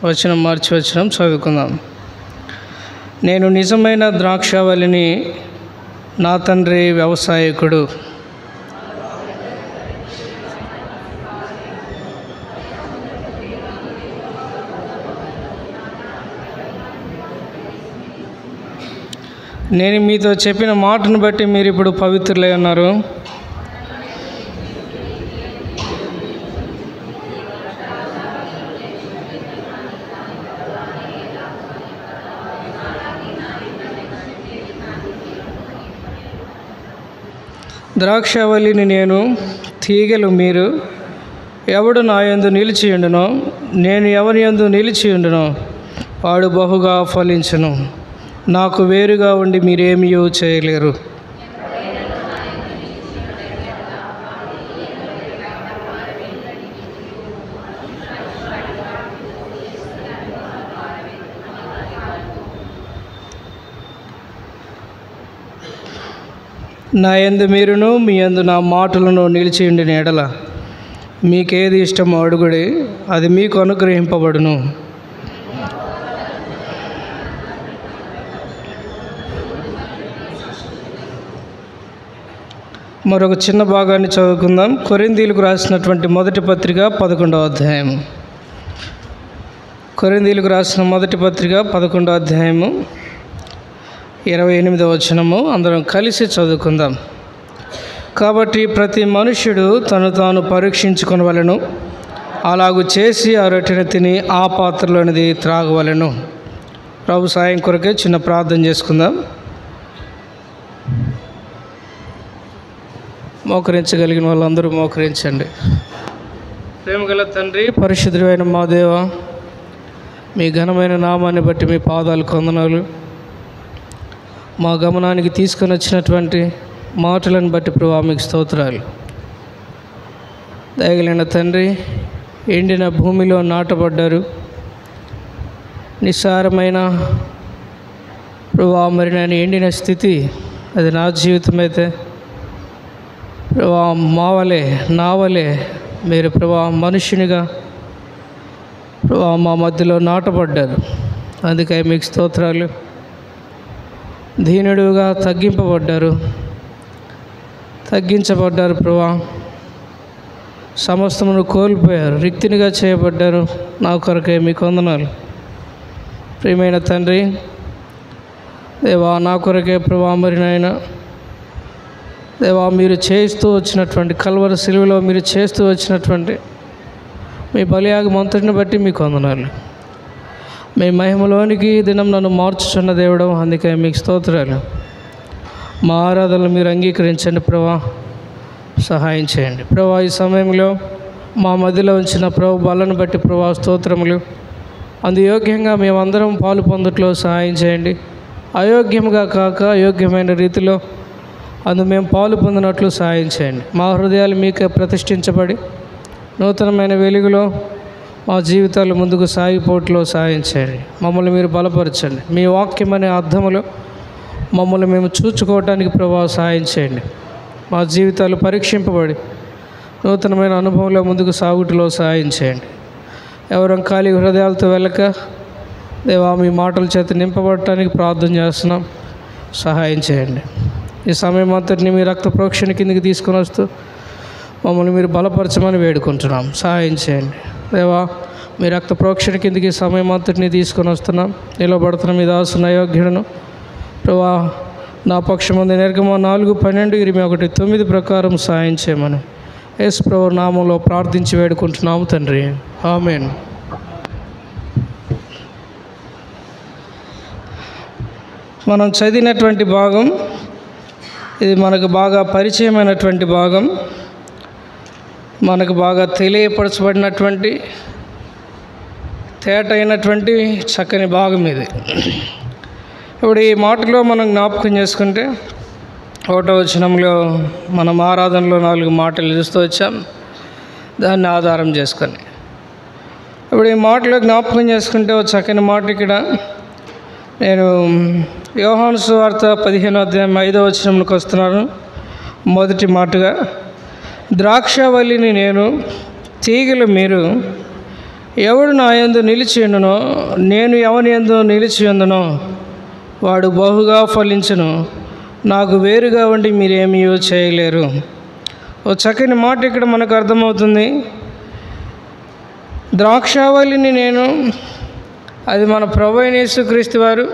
వచనం మార్చి వచనం చదువుకుందాం. నేను నిజమైన ద్రాక్షావల్లిని, నా తండ్రి వ్యవసాయకుడు. నేను మీతో చెప్పిన మాటను బట్టి మీరు ఇప్పుడు పవిత్రులై ఉన్నారు. ద్రాక్షావల్లిని నేను, తీగలు మీరు. ఎవడు నా యందు నిలిచియుండునో, నేను ఎవరి యందు నిలిచియుండునో వాడు బహుగా ఫలించును. నాకు వేరుగా ఉండి మీరేమీ చేయలేరు. నా యందు మీరును, మీ యందు నా మాటలను నిలిచియుండిన ఎడల మీకేది ఇష్టమో అడుగుడి, అది మీకు అనుగ్రహింపబడును. మరొక చిన్న భాగాన్ని చదువుకుందాం. కొరింథీయులకు రాసినటువంటి మొదటి పత్రిక 11వ అధ్యాయం. కొరింథీయులకు రాసిన మొదటి పత్రిక 11వ అధ్యాయము 28వ వచనము అందరం కలిసి చదువుకుందాం. కాబట్టి ప్రతి మనుష్యుడు తను తాను పరీక్షించుకొనవలెను, అలాగూ చేసి ఆ రొట్టెను తిని ఆ పాత్రలోనిది త్రాగవలెను. ప్రభు సాయం కొరకే చిన్న ప్రార్థన చేసుకుందాం. మోకరించగలిగిన వాళ్ళందరూ మోకరించండి. ప్రేమగల తండ్రి, పరిశుద్ధుడైన మా దేవ, మీ ఘనమైన నామాన్ని బట్టి మీ పాదాలకు వందనాలు. మా గమనానికి తీసుకొని వచ్చినటువంటి మాటలను బట్టి ప్రభువా మీకు స్తోత్రాలు. దయగలిగిన తండ్రి, ఎండిన భూమిలో నాటబడ్డారు. నిస్సారమైన ప్రభువా మరి నేను ఎండిన స్థితి అది నా జీవితం అయితే ప్రభువా మావలే నావలే మీరు ప్రభువా మనుషునిగా ప్రభువా మా మధ్యలో నాటబడ్డారు. అందుకే మీకు స్తోత్రాలు. దీనుడుగా తగ్గించబడ్డారు ప్రభువా. సమస్తమును కోల్పోయారు, రిక్తినిగా చేయబడ్డారు. నా కొరకే మీకు వందనాలు. ప్రియమైన తండ్రి దేవా, నా కొరకే ప్రభువా మరి నాయన దేవా మీరు చేస్తూ వచ్చినటువంటి కల్వరి సిలువలో మీరు చేస్తూ వచ్చినటువంటి మీ బలియాగం అంతటిని బట్టి మీకు వందనాలు. మీ మహిమలోనికి దినం నన్ను మార్చుచున్న దేవుడు, అందుకే మీకు స్తోత్రాలు. మా ఆరాధనలు మీరు అంగీకరించండి ప్రభా, సహాయం చేయండి ప్రభా. ఈ సమయంలో మా మధ్యలో ఉంచిన ప్రభు బలను బట్టి ప్రభా స్తోత్రములు. అందుయోగ్యంగా మేమందరం పాలు పొందట్లో సహాయం చేయండి. అయోగ్యంగా కాక అయోగ్యమైన రీతిలో మేము పాలు పొందినట్లు సహాయం చేయండి. మా హృదయాలు మీకే ప్రతిష్ఠించబడి నూతనమైన వెలుగులో మా జీవితాలు ముందుకు సాగిపోవట్లో సహాయం చేయండి. మమ్మల్ని మీరు బలపరచండి. మీ వాక్యం అనే అర్థములో మమ్మల్ని మేము చూచుకోవటానికి ప్రభావ సహాయం చేయండి. మా జీవితాలు పరీక్షింపబడి నూతనమైన అనుభవంలో ముందుకు సాగుటలో సహాయం చేయండి. ఎవరం ఖాళీ హృదయాలతో వెళ్ళక దేవా మీ మాటల చేత నింపబడటానికి ప్రార్థన చేస్తున్నాం, సహాయం చేయండి. ఈ సమయం అంతటిని మీ రక్త ప్రోక్షణ కిందకి తీసుకొని వస్తూ మమ్మల్ని మీరు బలపరచమని వేడుకుంటున్నాం, సహాయం చేయండి దేవా. మీ రక్త ప్రోక్షణ కిందకి సమయం అంతటిని తీసుకొని వస్తున్నాం. నిలబడుతున్న మీ దాసుని అయోగ్యుడను ప్రభా నా పక్షమంది నిర్గమ 4:12-21 ప్రకారం సహాయం చేయమని యేసు ప్రభు నామంలో ప్రార్థించి వేడుకుంటున్నాము తండ్రి, ఆమేన్. మనం చదివినటువంటి భాగం ఇది మనకు బాగా పరిచయమైనటువంటి భాగం, మనకు బాగా తెలియపరచబడినటువంటి తేటైనటువంటి చక్కని భాగం ఇది. ఇప్పుడు ఈ మాటలో మనం జ్ఞాపకం చేసుకుంటే 1వ వచనంలో మనం ఆరాధనలో 4 మాటలు చూస్తూ వచ్చాం, దాన్ని ఆధారం చేసుకొని. ఇప్పుడు ఈ మాటలో జ్ఞాపకం చేసుకుంటే ఒక చక్కని మాట ఇక్కడ నేను యోహాను సువార్త 15వ అధ్యాయం 5వ వచనంలోకి వస్తున్నాను. మొదటి మాటగా, ద్రాక్షావల్లిని నేను, తీగలు మీరు. ఎవడు నా యందు నిలిచి ఉండునో, నేను ఎవని యందు నిలిచి ఉండునో వాడు బహుగా ఫలించును. నాకు వేరుగా ఉండి మీరేమీ చేయలేరు. ఓ చక్కని మాట ఇక్కడ మనకు అర్థమవుతుంది. ద్రాక్షావళిని నేను, అది మన ప్రభు అయిన యేసుక్రీస్తు వారు,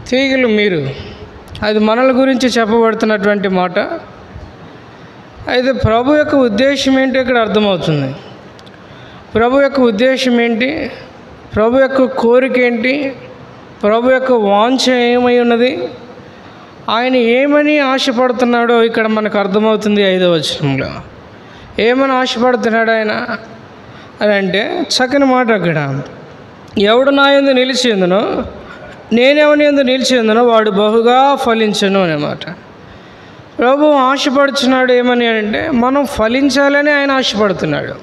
తీగలు మీరు, అది మనల గురించి చెప్పబడుతున్నటువంటి మాట. అయితే ప్రభు యొక్క ఉద్దేశం ఏంటి ఇక్కడ అర్థమవుతుంది. ప్రభు యొక్క ఉద్దేశం ఏంటి, ప్రభు యొక్క కోరిక ఏంటి, ప్రభు యొక్క వాంఛ ఏమై ఉన్నది, ఆయన ఏమని ఆశపడుతున్నాడో ఇక్కడ మనకు అర్థమవుతుంది. 5వ వచనంలో ఏమని ఆశపడుతున్నాడు ఆయన అని అంటే చక్కని మాట అక్కడ, ఎవడు నా యందు నిలిచి ఉందునో, నేనెవని యందు నిలిచి ఉందునో వాడు బహుగా ఫలించును అనే మాట. ప్రభు ఆశపడుతున్నాడు ఏమని అంటే మనం ఫలించాలని ఆయన ఆశపడుతున్నాడు.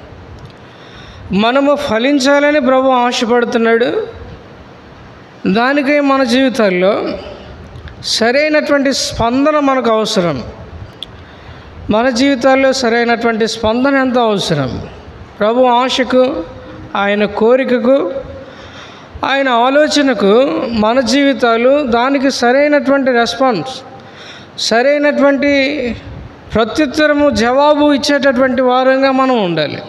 మనము ఫలించాలని ప్రభు ఆశపడుతున్నాడు. దానికై మన జీవితాల్లో సరైనటువంటి స్పందన మనకు అవసరం. మన జీవితాల్లో సరైనటువంటి స్పందన ఎంతో అవసరం. ప్రభు ఆశకు, ఆయన కోరికకు, ఆయన ఆలోచనకు మన జీవితాలు దానికి సరైనటువంటి రెస్పాన్స్, సరైనటువంటి ప్రత్యుత్తరము, జవాబు ఇచ్చేటటువంటి వారంగా మనం ఉండాలి.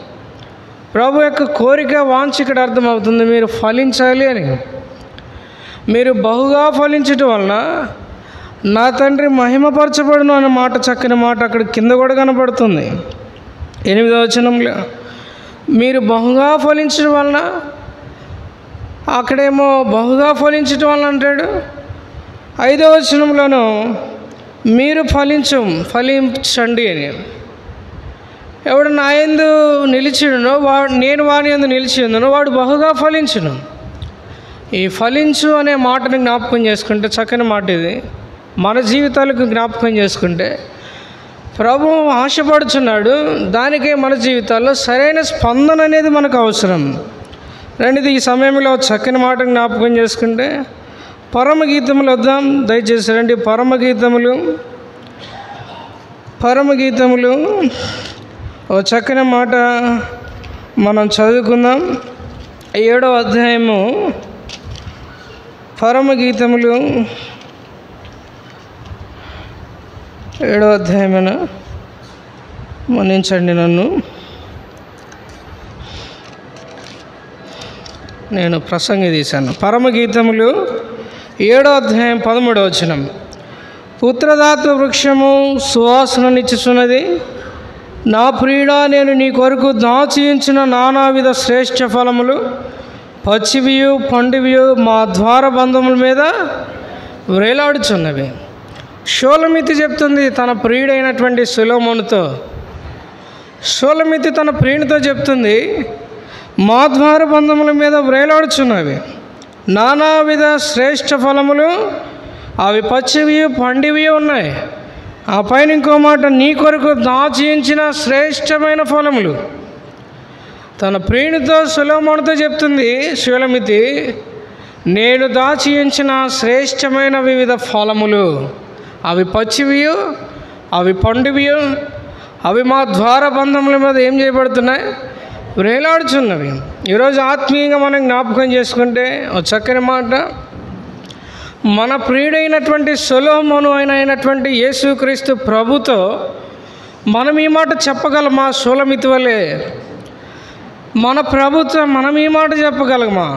ప్రభు యొక్క కోరిక, వాంఛ ఇక్కడ అర్థమవుతుంది. మీరు ఫలించాలి అని, మీరు బహుగా ఫలించటం వలన నా తండ్రి మహిమపరచబడును అనే మాట, చక్కని మాట అక్కడ కింద కూడా కనపడుతుంది. 8వ వచనంలో మీరు బహుగా ఫలించడం వలన, అక్కడేమో బహుగా ఫలించటం వలన అంటాడు. 5వ వచనంలోనూ మీరు ఫలించండి అని. ఎవడు నా యందు నిలిచినో నేను వాని యందు నిలిచి ఉందునో వాడు బహుగా ఫలించును. ఈ ఫలించు అనే మాటని జ్ఞాపకం చేసుకుంటే, చక్కని మాట ఇది, మన జీవితాలకు జ్ఞాపకం చేసుకుంటే ప్రభు ఆశపడుచున్నాడు. దానికే మన జీవితాల్లో సరైన స్పందన అనేది మనకు అవసరం. రెండోది, ఈ సమయంలో చక్కని మాట జ్ఞాపకం చేసుకుంటే పరమగీతములు వద్దాం దయచేసి రండి. పరమగీతములు ఓ చక్కని మాట మనం చదువుకుందాం. 7వ అధ్యాయము పరమగీతములు 7వ అధ్యాయమేనా, మన్నించండి నన్ను, నేను ప్రసంగి తీశాను. పరమగీతములు 7వ అధ్యాయం 13వ వచనం, పుత్రదాత వృక్షము సువాసననిచ్చుచున్నది, నా ప్రియుడా నేను నీ కొరకు దాచియుంచిన నానావిధ శ్రేష్ఠ ఫలములు పచ్చివియు పండువియు మా ద్వారబంధముల మీద వ్రేలాడుచున్నవి. షూలమితి చెప్తుంది తన ప్రియుడైనటువంటి సొలొమోనుతో, షూలమితి తన ప్రియునితో చెప్తుంది, మా ద్వారబంధముల మీద వ్రేలాడుచున్నవి నానావిధ శ్రేష్ఠ ఫలములు, అవి పచ్చివి పండివి ఉన్నాయి. ఆ పైన ఇంకో మాట, నీ కొరకు దాచించిన శ్రేష్టమైన ఫలములు. తన ప్రియునితో సొలొమోనుతో చెప్తుంది షూలమితి, నేను దాచించిన శ్రేష్టమైన వివిధ ఫలములు, అవి పచ్చివియు అవి పండువియు, అవి మా ద్వారబంధముల మీద ఏం చేయబడుతున్నాయి, వ్రేలాడుచున్నవి. ఈరోజు ఆత్మీయంగా మనం జ్ఞాపకం చేసుకుంటే ఒక చక్కని మాట, మన ప్రియుడైనటువంటి సొలొమోను అయినటువంటి యేసుక్రీస్తు ప్రభుతో మనం ఈ మాట చెప్పగలమా? షూలమితి వలె మన ప్రభుత్వం మనం ఈ మాట చెప్పగలమా?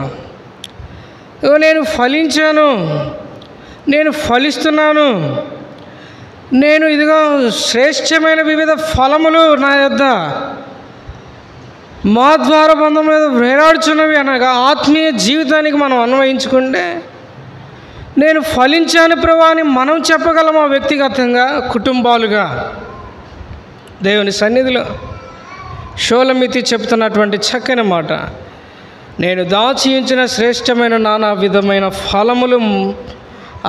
నేను ఫలించాను, నేను ఫలిస్తున్నాను, నేను ఇదిగో శ్రేష్టమైన వివిధ ఫలములు నా యొద్ద మా ద్వారబంధం మీద వేలాడుచున్నవి అనగా ఆత్మీయ జీవితానికి మనం అన్వయించుకుంటే, నేను ఫలించాను ప్రభా అని మనం చెప్పగలమా? వ్యక్తిగతంగా, కుటుంబాలుగా, దేవుని సన్నిధిలో షూలమితి చెప్తున్నటువంటి చక్కని మాట, నేను దాచించిన శ్రేష్టమైన నానా విధమైన ఫలములు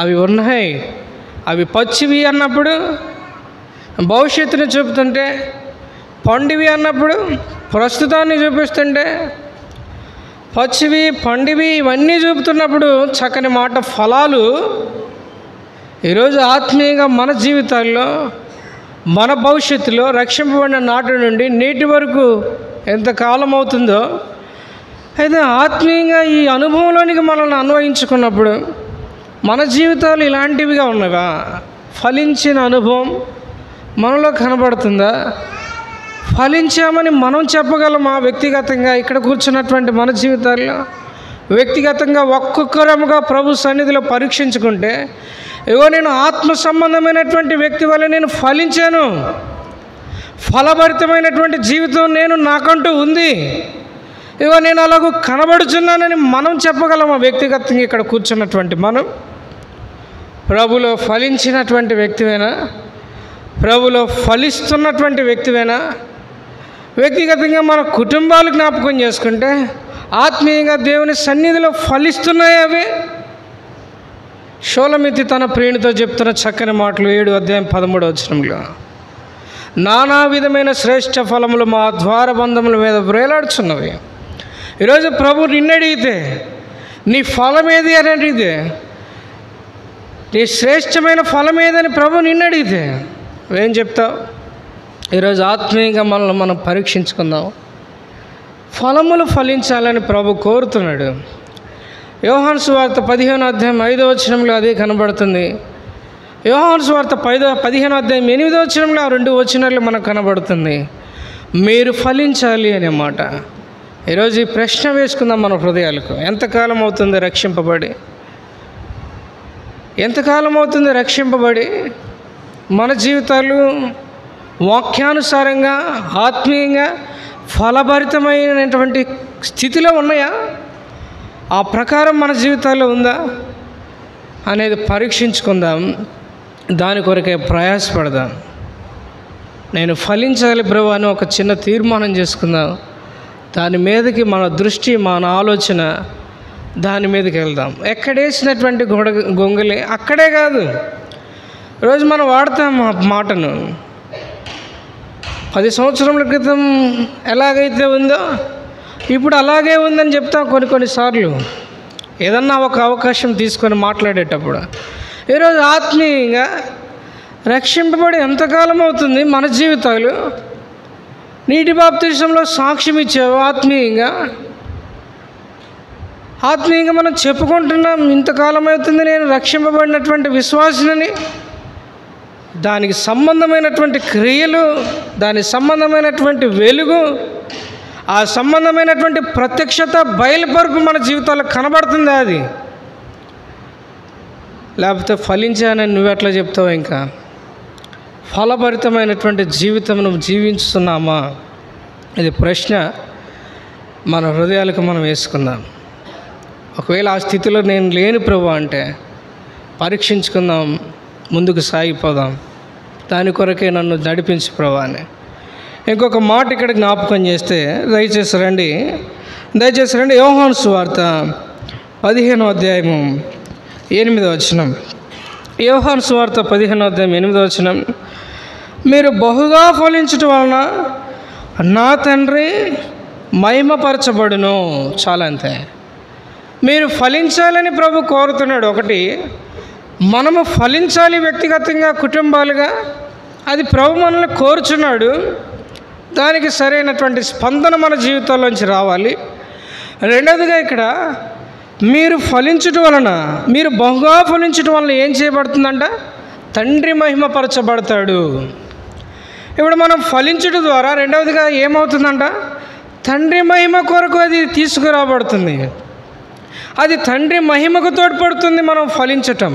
అవి ఉన్నాయి. అవి పచ్చివి అన్నప్పుడు భవిష్యత్తుని చూపుతుంటే, పండివి అన్నప్పుడు ప్రస్తుతాన్ని చూపిస్తుంటే, పచ్చివి పండివి ఇవన్నీ చూపుతున్నప్పుడు చక్కని మాట ఫలాలు. ఈరోజు ఆత్మీయంగా మన జీవితాల్లో, మన భవిష్యత్తులో రక్షింపబడిన నాటి నుండి నేటి వరకు ఎంతకాలం అవుతుందో అయితే ఆత్మీయంగా ఈ అనుభవంలోనికి మనల్ని అన్వయించుకున్నప్పుడు మన జీవితాలు ఇలాంటివిగా ఉన్నవా? ఫలించిన అనుభవం మనలో కనబడుతుందా? ఫలించామని మనం చెప్పగలమా? వ్యక్తిగతంగా ఇక్కడ కూర్చున్నటువంటి మన జీవితాల్లో వ్యక్తిగతంగా ఒక్కొక్కరముగా ప్రభు సన్నిధిలో పరీక్షించుకుంటే, ఇగో నేను ఆత్మ సంబంధమైనటువంటి వ్యక్తి వల్ల నేను ఫలించాను, ఫలభరితమైనటువంటి జీవితం నాకంటూ ఉంది, ఇగో నేను అలాగూ కనబడుచున్నానని మనం చెప్పగలమా? వ్యక్తిగతంగా ఇక్కడ కూర్చున్నటువంటి మనం ప్రభులో ఫలించినటువంటి వ్యక్తివేనా? ప్రభులో ఫలిస్తున్నటువంటి వ్యక్తివేనా? వ్యక్తిగతంగా మన కుటుంబాలు జ్ఞాపకం చేసుకుంటే ఆత్మీయంగా దేవుని సన్నిధిలో ఫలిస్తున్నాయి అవి. షోలమితి తన ప్రియునితో చెప్తున్న చక్కని మాటలు 7:13 నానా విధమైన శ్రేష్ఠ ఫలములు మా ద్వారబంధముల మీద వ్రేలాడుచున్నవి. ఈరోజు ప్రభు నిన్నడిగితే నీ ఫలం ఏది అని అడిగితే, నీ శ్రేష్టమైన ఫలం ఏదని ప్రభు నిన్నడిగితే ఏం చెప్తావు? ఈరోజు ఆత్మీయంగా మనల్ని మనం పరీక్షించుకుందాం. ఫలములు ఫలించాలని ప్రభు కోరుతున్నాడు. యోహాను సువార్త 15:5 అదే కనబడుతుంది. యోహాను సువార్త 15:8 ఆ 2 వచనాలు మనకు కనబడుతుంది. మీరు ఫలించాలి అనే మాట. ఈరోజు ఈ ప్రశ్న వేసుకుందాం మన హృదయాలకు. ఎంతకాలం అవుతుంది రక్షింపబడి? ఎంతకాలం అవుతుంది రక్షింపబడి? మన జీవితాలు వాక్యానుసారంగా ఆత్మీయంగా ఫలభరితమైనటువంటి స్థితిలో ఉన్నాయా? ఆ ప్రకారం మన జీవితాల్లో ఉందా అనేది పరీక్షించుకుందాం. దాని కొరకే ప్రయాసపడదాం. నేను ఫలించాలి ప్రభు అని ఒక చిన్న తీర్మానం చేసుకుందాం. దాని మీదకి మన దృష్టి, మన ఆలోచన దాని మీదకి వెళ్దాం. ఎక్కడేసినటువంటి గొంగలి అక్కడే కాదు. రోజు మనం వాడతాం ఆ మాటను. 10 సంవత్సరముల క్రితం ఎలాగైతే ఉందో ఇప్పుడు అలాగే ఉందని చెప్తాం కొన్నిసార్లు ఏదన్నా ఒక అవకాశం తీసుకొని మాట్లాడేటప్పుడు. ఈరోజు ఆత్మీయంగా రక్షింపబడి ఎంతకాలం అవుతుంది? మన జీవితాలు నీటి బాప్తిసంలో సాక్ష్యం ఇచ్చావు. ఆత్మీయంగా మనం చెప్పుకుంటున్నాం, ఇంతకాలం అవుతుంది నేను రక్షింపబడినటువంటి విశ్వాసిని. దానికి సంబంధమైనటువంటి క్రియలు, దానికి సంబంధమైనటువంటి వెలుగు, ఆ సంబంధమైనటువంటి ప్రత్యక్షత, బయలుపరుపు మన జీవితాల్లో కనబడుతుందా? అది లేకపోతే ఫలించానని నువ్వు ఎట్లా చెప్తావు? ఇంకా ఫలభరితమైనటువంటి జీవితం నువ్వు జీవించుతున్నామా? ఇది ప్రశ్న మన హృదయాలకు మనం వేసుకుందాం. ఒకవేళ ఆ స్థితిలో నేను లేని ప్రభు అంటే పరీక్షించుకుందాం, ముందుకు సాగిపోదాం. దాని కొరకే నన్ను నడిపించు ప్రభు అని. ఇంకొక మాట ఇక్కడ జ్ఞాపకం చేస్తే దయచేసి రండి. యోహాను సువార్త 15:8 యోహాను సువార్త 15:8 మీరు బహుగా ఫలించటం వలన నా తండ్రి మహిమపరచబడును. చాలా అంతే. మీరు ఫలించాలని ప్రభు కోరుతున్నాడు. ఒకటి, మనము ఫలించాలి వ్యక్తిగతంగా, కుటుంబాలుగా. అది ప్రభు మనల్ని కోరుచున్నాడు. దానికి సరైనటువంటి స్పందన మన జీవితాల్లోంచి రావాలి. రెండవదిగా ఇక్కడ మీరు ఫలించటం వలన, మీరు బహుగా ఫలించటం వలన ఏం చేయబడుతుందంట? తండ్రి మహిమపరచబడతాడు. ఇప్పుడు మనం ఫలించడం ద్వారా రెండవదిగా ఏమవుతుందంట? తండ్రి మహిమ కొరకు అది తీసుకురాబడుతుంది. అది తండ్రి మహిమకు తోడ్పడుతుంది. మనం ఫలించటం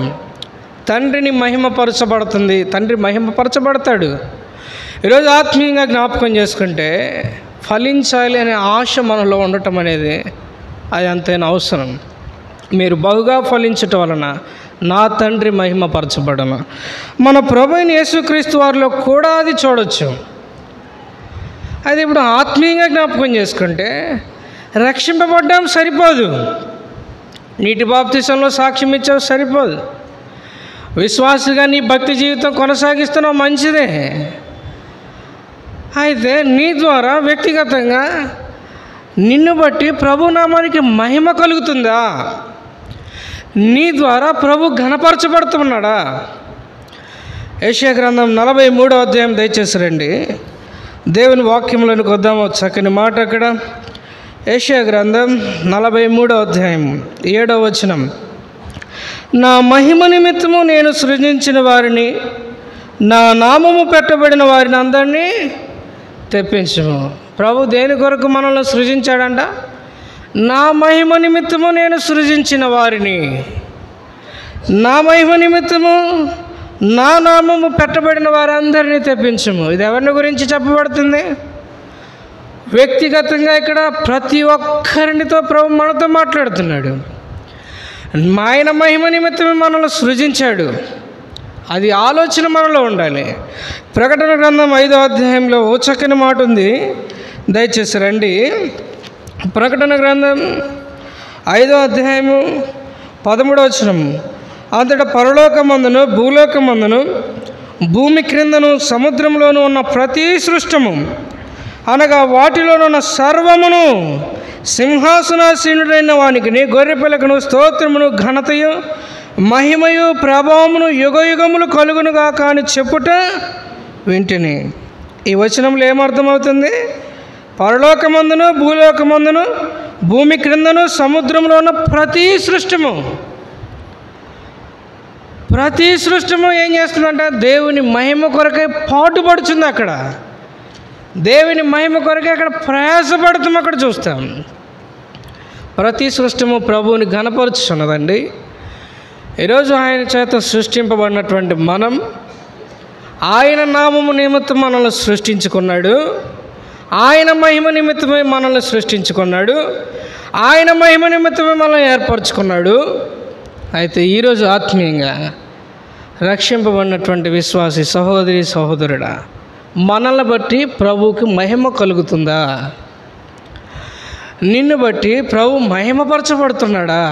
తండ్రిని మహిమపరచబడుతుంది. తండ్రి మహిమపరచబడతాడు. ఈరోజు ఆత్మీయంగా జ్ఞాపకం చేసుకుంటే ఫలించాలి అనే ఆశ మనలో ఉండటం అనేది అది అంతైనా అవసరం. మీరు బహుగా ఫలించటం వలన నా తండ్రి మహిమపరచబడను. మన ప్రభువైన యేసుక్రీస్తు వారిలో కూడా అది చూడవచ్చు. అది ఇప్పుడు ఆత్మీయంగా జ్ఞాపకం చేసుకుంటే రక్షింపబడ్డాం సరిపోదు, నీటి బాప్తిసంలో సాక్ష్యం ఇచ్చావు సరిపోదు, విశ్వాసిగా నీ భక్తి జీవితం కొనసాగిస్తున్నావు మంచిదే. అయితే నీ ద్వారా వ్యక్తిగతంగా నిన్ను బట్టి ప్రభునామానికి మహిమ కలుగుతుందా? నీ ద్వారా ప్రభు ఘనపరచబడుతున్నాడా? యెషయా గ్రంథం 43 దయచేసి రండి. దేవుని వాక్యంలోనికి వద్దాము. చక్కని మాట అక్కడ యెషయా గ్రంథం 43వ అధ్యాయం 7వ వచనం. నా మహిమ నిమిత్తము నేను సృజించిన వారిని, నా నామము పెట్టబడిన వారిని అందరినీ తెప్పించుము. ప్రభు దేని కొరకు మనల్ని సృజించాడంట? నా మహిమ నిమిత్తము నేను సృజించిన వారిని, నా మహిమ నిమిత్తము నా నామము పెట్టబడిన వారందరినీ తెప్పించుము. ఇది ఎవరిని గురించి చెప్పబడుతుంది? వ్యక్తిగతంగా ఇక్కడ ప్రతి ఒక్కరినితో ప్రభు మనతో మాట్లాడుతున్నాడు. ఆయన మహిమ నిమిత్తమే మనల్ని సృజించాడు. అది ఆలోచన మనలో ఉండాలి. ప్రకటన గ్రంథం 5వ అధ్యాయంలో ఓ చక్కని మాట ఉంది, దయచేసి రండి. ప్రకటన గ్రంథం 5వ అధ్యాయము 13వ వచనం. అంతటా పరలోకమందును భూలోకమందును భూమి క్రిందను సముద్రంలోనూ ఉన్న ప్రతి సృష్టము అనగా వాటిలోనున్న సర్వమును సింహాసనాసీనుడైన వానికి గొర్రెపిల్లకును స్తోత్రమును ఘనతయు మహిమయు ప్రభావమును యుగయుగములు కలుగునుగా కానీ చెప్పుట వింటిని. ఈ వచనంలో ఏమర్థమవుతుంది? పరలోకమందును భూలోకమందును భూమి క్రిందను సముద్రంలో ఉన్న ప్రతి సృష్టము ఏం చేస్తుందంటే దేవుని మహిమ కొరకే పాటుపడుతుంది. అక్కడ దేవుని మహిమ కొరకే అక్కడ ప్రయాసపడుతాం. అక్కడ చూస్తాం ప్రతి సృష్టము ప్రభువుని ఘనపరుచున్నదండి. ఈరోజు ఆయన చేత సృష్టింపబడినటువంటి మనం, ఆయన నామము నిమిత్తం మనల్ని సృష్టించుకున్నాడు. ఆయన మహిమ నిమిత్తమే మనల్ని సృష్టించుకున్నాడు. ఆయన మహిమ నిమిత్తమే మనల్ని ఏర్పరచుకున్నాడు. అయితే ఈరోజు ఆత్మీయంగా రక్షింపబడినటువంటి విశ్వాసి సహోదరి సహోదరుడా, మనల్ని బట్టి ప్రభువుకి మహిమ కలుగుతుందా? నిన్ను బట్టి ప్రభు మహిమపరచబడుతున్నాడా?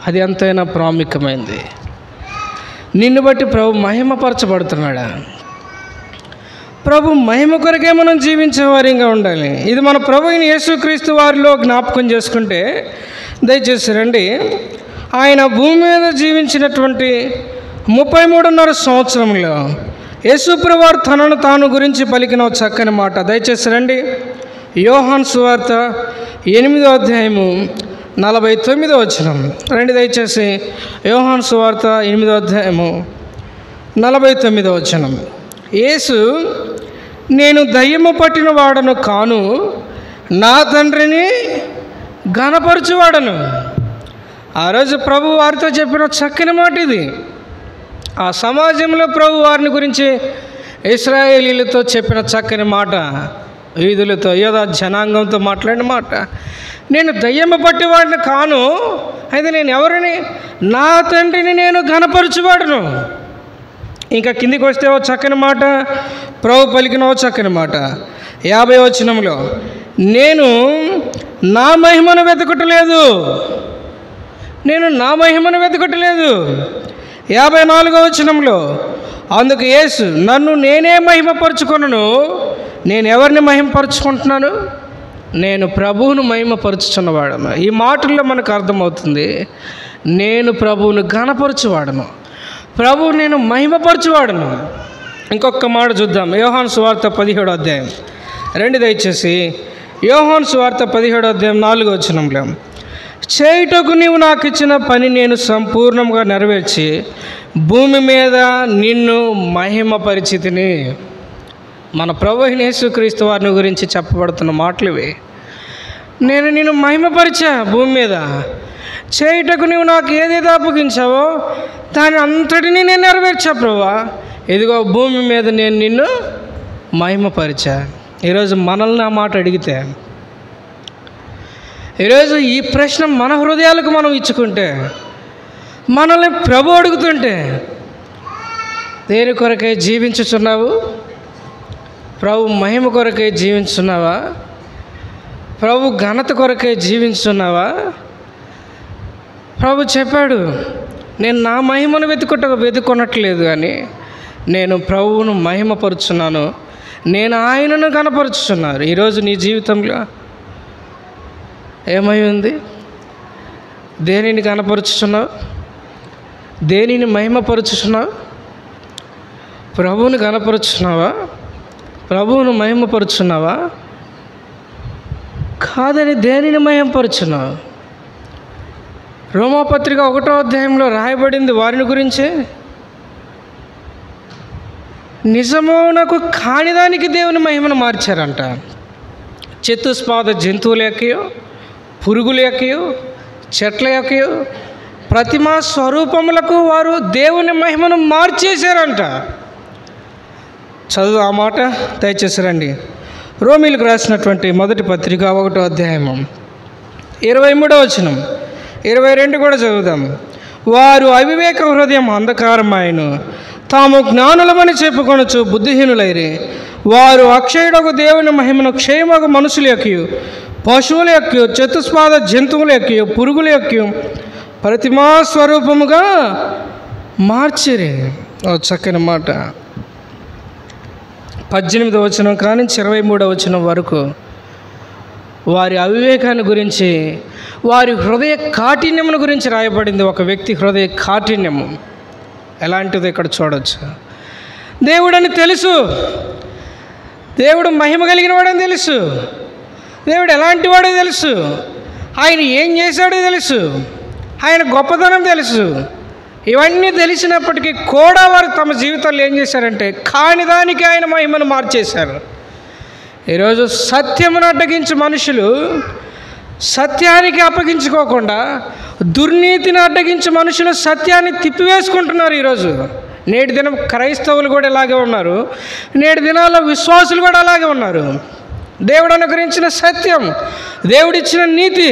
అది ఎంతైనా ప్రాముఖ్యమైనది. నిన్ను బట్టి ప్రభు మహిమపరచబడుతున్నాడా? ప్రభు మహిమ కొరకే మనం జీవించే వారిగా ఉండాలి. ఇది మన ప్రభు అయిన యేసుక్రీస్తు వారిలో జ్ఞాపకం చేసుకుంటే, దయచేసి రండి. ఆయన భూమి మీద జీవించినటువంటి 33.5 సంవత్సరంలో యేసుప్రభు వారు తనను తాను గురించి పలికిన చక్కని మాట. దయచేసి రండి. యోహాను సువార్త 8వ అధ్యాయము 49వ వచనం. రండి దయచేసి. యోహాను సువార్త 8వ అధ్యాయము 49వ వచనం. యేసు, నేను దయ్యము పట్టిన వాడను కాను, నా తండ్రిని ఘనపరచువాడను. ఆ రోజు ప్రభు వారితో చెప్పిన చక్కని మాట ఇది. ఆ సమాజంలో ప్రభు వారిని గురించి ఇశ్రాయేలీలతో చెప్పిన చక్కని మాట, వీధులతో యోధా జనాంగంతో మాట్లాడిన మాట. నేను దయ్యము పట్టివాడిని కాను, అయితే నేను ఎవరిని? నా తండ్రిని నేను ఘనపరచువాడను. ఇంకా కిందికి వస్తే ఓ చక్కని మాట, ప్రభు పలికిన ఓ చక్కని మాట 50వ వచనంలో, నేను నా మహిమను వెతకట్లేదు, నేను నా మహిమను వెతకట్లేదు. 54వ వచనంలో, అందుకు యేసు, నన్ను నేనే మహిమపరుచుకొనను. నేను ఎవరిని మహిమపరుచుకుంటున్నాను? నేను ప్రభువును మహిమపరుచుచున్నవాడను. ఈ మాటల్లో మనకు అర్థమవుతుంది, నేను ప్రభువును ఘనపరచువాడను, ప్రభువు నేను మహిమపరచువాడను. ఇంకొక మాట చూద్దాం. యోహాను సువార్త 17వ అధ్యాయం. రండి దయచేసి. యోహాను సువార్త 17వ అధ్యాయం 4వ వచనంలో, చేయుటకు నీవు నాకు ఇచ్చిన పని నేను సంపూర్ణంగా నెరవేర్చి భూమి మీద నిన్ను మహిమపరిచితిని. మన ప్రభు యేసుక్రీస్తు వారిని గురించి చెప్పబడుతున్న మాటలు ఇవి. నేను నిన్ను మహిమపరిచా భూమి మీద. చేయుటకు నీవు నాకు ఏదైతే అప్పగించావో దాని అంతటినీ నేను నెరవేర్చా ప్రభువా. ఇదిగో భూమి మీద నేను నిన్ను మహిమపరిచా. ఈరోజు మనల్ని ఆ మాట అడిగితే, ఈరోజు ఈ ప్రశ్న మన హృదయాలకు మనం ఇచ్చుకుంటే, మనల్ని ప్రభు అడుగుతుంటే, దేని కొరకే జీవించుచున్నావు? ప్రభు మహిమ కొరకే జీవించున్నావా? ప్రభు ఘనత కొరకే జీవించున్నావా? ప్రభు చెప్పాడు, నేను నా మహిమను వెతుకొనట్లేదు అని, నేను ప్రభువును మహిమపరుచున్నాను, నేను ఆయనను కనపరుచుచున్నాను. ఈరోజు నీ జీవితంలో ఏమై ఉంది? దేనిని కనపరుచుచున్నావు? దేనిని మహిమపరుచుచున్నావు? ప్రభువుని కనపరుచున్నావా? ప్రభువును మహిమపరుచున్నావా? కాదని దేనిని మహిమపరచును? రోమాపత్రిక 1వ అధ్యాయంలో రాయబడింది వారిని గురించే. నిజమునకు కానిదానికి దేవుని మహిమను మార్చారంట. చతుస్పాద జంతువుల యొక్కయో, పురుగుల యొక్కయో, చెట్ల యొక్కయో, ప్రతిమా స్వరూపములకు వారు దేవుని మహిమను మార్చేశారంట. చదువు ఆ మాట దయచేసి రండి. రోమీలకు రాసినటువంటి మొదటి పత్రిక 1వ అధ్యాయము 23వ వచనం, 22 కూడా చదువుదాం. వారు అవివేక హృదయం అంధకారమాయను, తాము జ్ఞానులమని చెప్పుకొనొచ్చు బుద్ధిహీనులైరి. వారు అక్షయుడకు దేవుని మహిమను క్షయమగు మనుషుల యొక్కయు, పశువుల యొక్కయు, చతుస్పాద జంతువుల యొక్కయు, పురుగుల యొక్కయు ప్రతిమా స్వరూపముగా మార్చిరి. ఓ చక్కని మాట. 18వ వచనం కానించి 23వ వచనం వరకు వారి అవివేకాన్ని గురించి, వారి హృదయ కాఠిన్యమును గురించి రాయబడింది. ఒక వ్యక్తి హృదయ కాఠిన్యము ఎలాంటిదో ఇక్కడ చూడవచ్చు. దేవుడని తెలుసు, దేవుడు మహిమ కలిగిన వాడని తెలుసు, దేవుడు ఎలాంటి వాడో తెలుసు, ఆయన ఏం చేశాడో తెలుసు, ఆయన గొప్పతనం తెలుసు. ఇవన్నీ తెలిసినప్పటికీ కూడా వారు తమ జీవితాల్లో ఏం చేశారంటే కాని దానికి ఆయన మహిమను మార్చేశారు. ఈరోజు సత్యమును అడ్డగించి మనుషులు సత్యానికి అప్పగించుకోకుండా దుర్నీతిని అడ్డగించి మనుషులు సత్యాన్ని తిప్పివేసుకుంటున్నారు. ఈరోజు నేటి దినం క్రైస్తవులు కూడా ఇలాగే ఉన్నారు, నేటి దినాల్లో విశ్వాసులు కూడా అలాగే ఉన్నారు. దేవుడు అనుగ్రహించిన సత్యం, దేవుడిచ్చిన నీతి,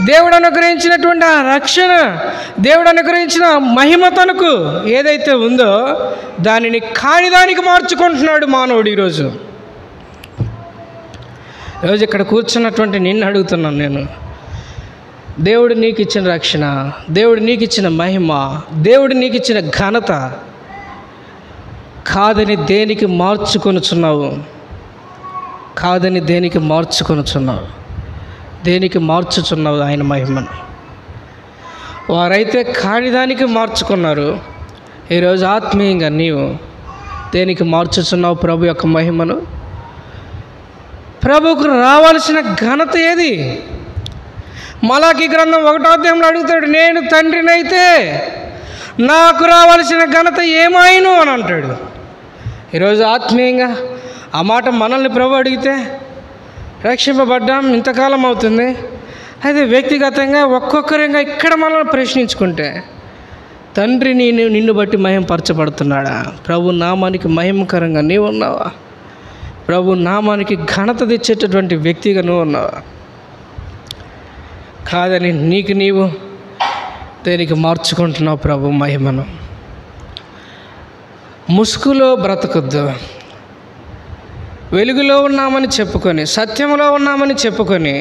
దేవుడు అనుగ్రహించినటువంటి ఆ రక్షణ, దేవుడు అనుగ్రహించిన మహిమ తనకు ఏదైతే ఉందో దానిని కానిదానికి మార్చుకుంటున్నాడు మానవుడు. ఈరోజు ఇక్కడ కూర్చున్నటువంటి నిన్ను అడుగుతున్నాను నేను, దేవుడు నీకు ఇచ్చిన రక్షణ, దేవుడు నీకు ఇచ్చిన మహిమ, దేవుడు నీకు ఇచ్చిన ఘనత కాదని దేనికి మార్చుకొనుచున్నావు? కాదని దేనికి మార్చుకొనుచున్నావు? దేనికి మార్చుచున్నావు ఆయన మహిమను? వారైతే కానిదానికి మార్చుకున్నారు. ఈరోజు ఆత్మీయంగా నీవు దేనికి మార్చుచున్నావు ప్రభు యొక్క మహిమను? ప్రభువుకు రావాల్సిన ఘనత ఏది? మలాకీ గ్రంథం 1వ అధ్యాయంలో అడుగుతాడు, నేను తండ్రినైతే నాకు రావాల్సిన ఘనత ఏమాయను అని అంటాడు. ఈరోజు ఆత్మీయంగా ఆ మాట మనల్ని ప్రభు అడిగితే రక్షింపబడ్డాం ఇంతకాలం అవుతుంది. అయితే వ్యక్తిగతంగా ఒక్కొక్కరిగా ఇక్కడ మనల్ని ప్రశ్నించుకుంటే తండ్రి నిన్ను బట్టి మహిమపరచబడుతున్నాడా? ప్రభు నామానికి మహిమకరంగా నీవు ఉన్నావా? ప్రభు నామానికి ఘనత తెచ్చేటటువంటి వ్యక్తిగా నువ్వు ఉన్నావా? కాదని నీకు నీవు దేనికి మార్చుకుంటున్నావు ప్రభు మహిమను? ముసుగులో బ్రతకొద్దు. వెలుగులో ఉన్నామని చెప్పుకొని, సత్యంలో ఉన్నామని చెప్పుకొని,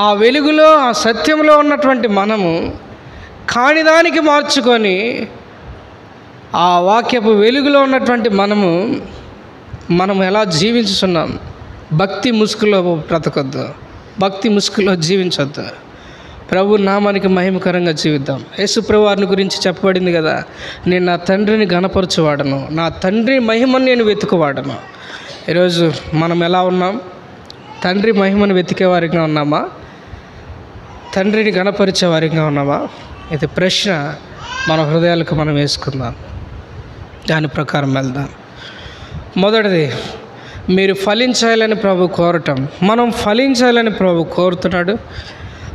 ఆ వెలుగులో ఆ సత్యంలో ఉన్నటువంటి మనము కానిదానికి మార్చుకొని, ఆ వాక్యపు వెలుగులో ఉన్నటువంటి మనం ఎలా జీవించుతున్నాం? భక్తి ముసుగులో బ్రతకొద్దు, భక్తి ముసుగులో జీవించొద్దు. ప్రభు నామానికి మహిమకరంగా జీవిద్దాం. యేసు ప్రభు వారిని గురించి చెప్పబడింది కదా, నేను నా తండ్రిని ఘనపరచువాడను, నా తండ్రి మహిమను నేను వెతుకువాడను. ఈరోజు మనం ఎలా ఉన్నాం? తండ్రి మహిమను వెతికే వారిగా ఉన్నామా? తండ్రిని ఘనపరిచే వారిగా ఉన్నామా? ఇది ప్రశ్న మన హృదయాలకు మనం వేసుకుందాం, దాని ప్రకారం వెళ్దాం. మొదటిది, మీరు ఫలించాలని ప్రభు కోరటం. మనం ఫలించాలని ప్రభు కోరుతున్నాడు.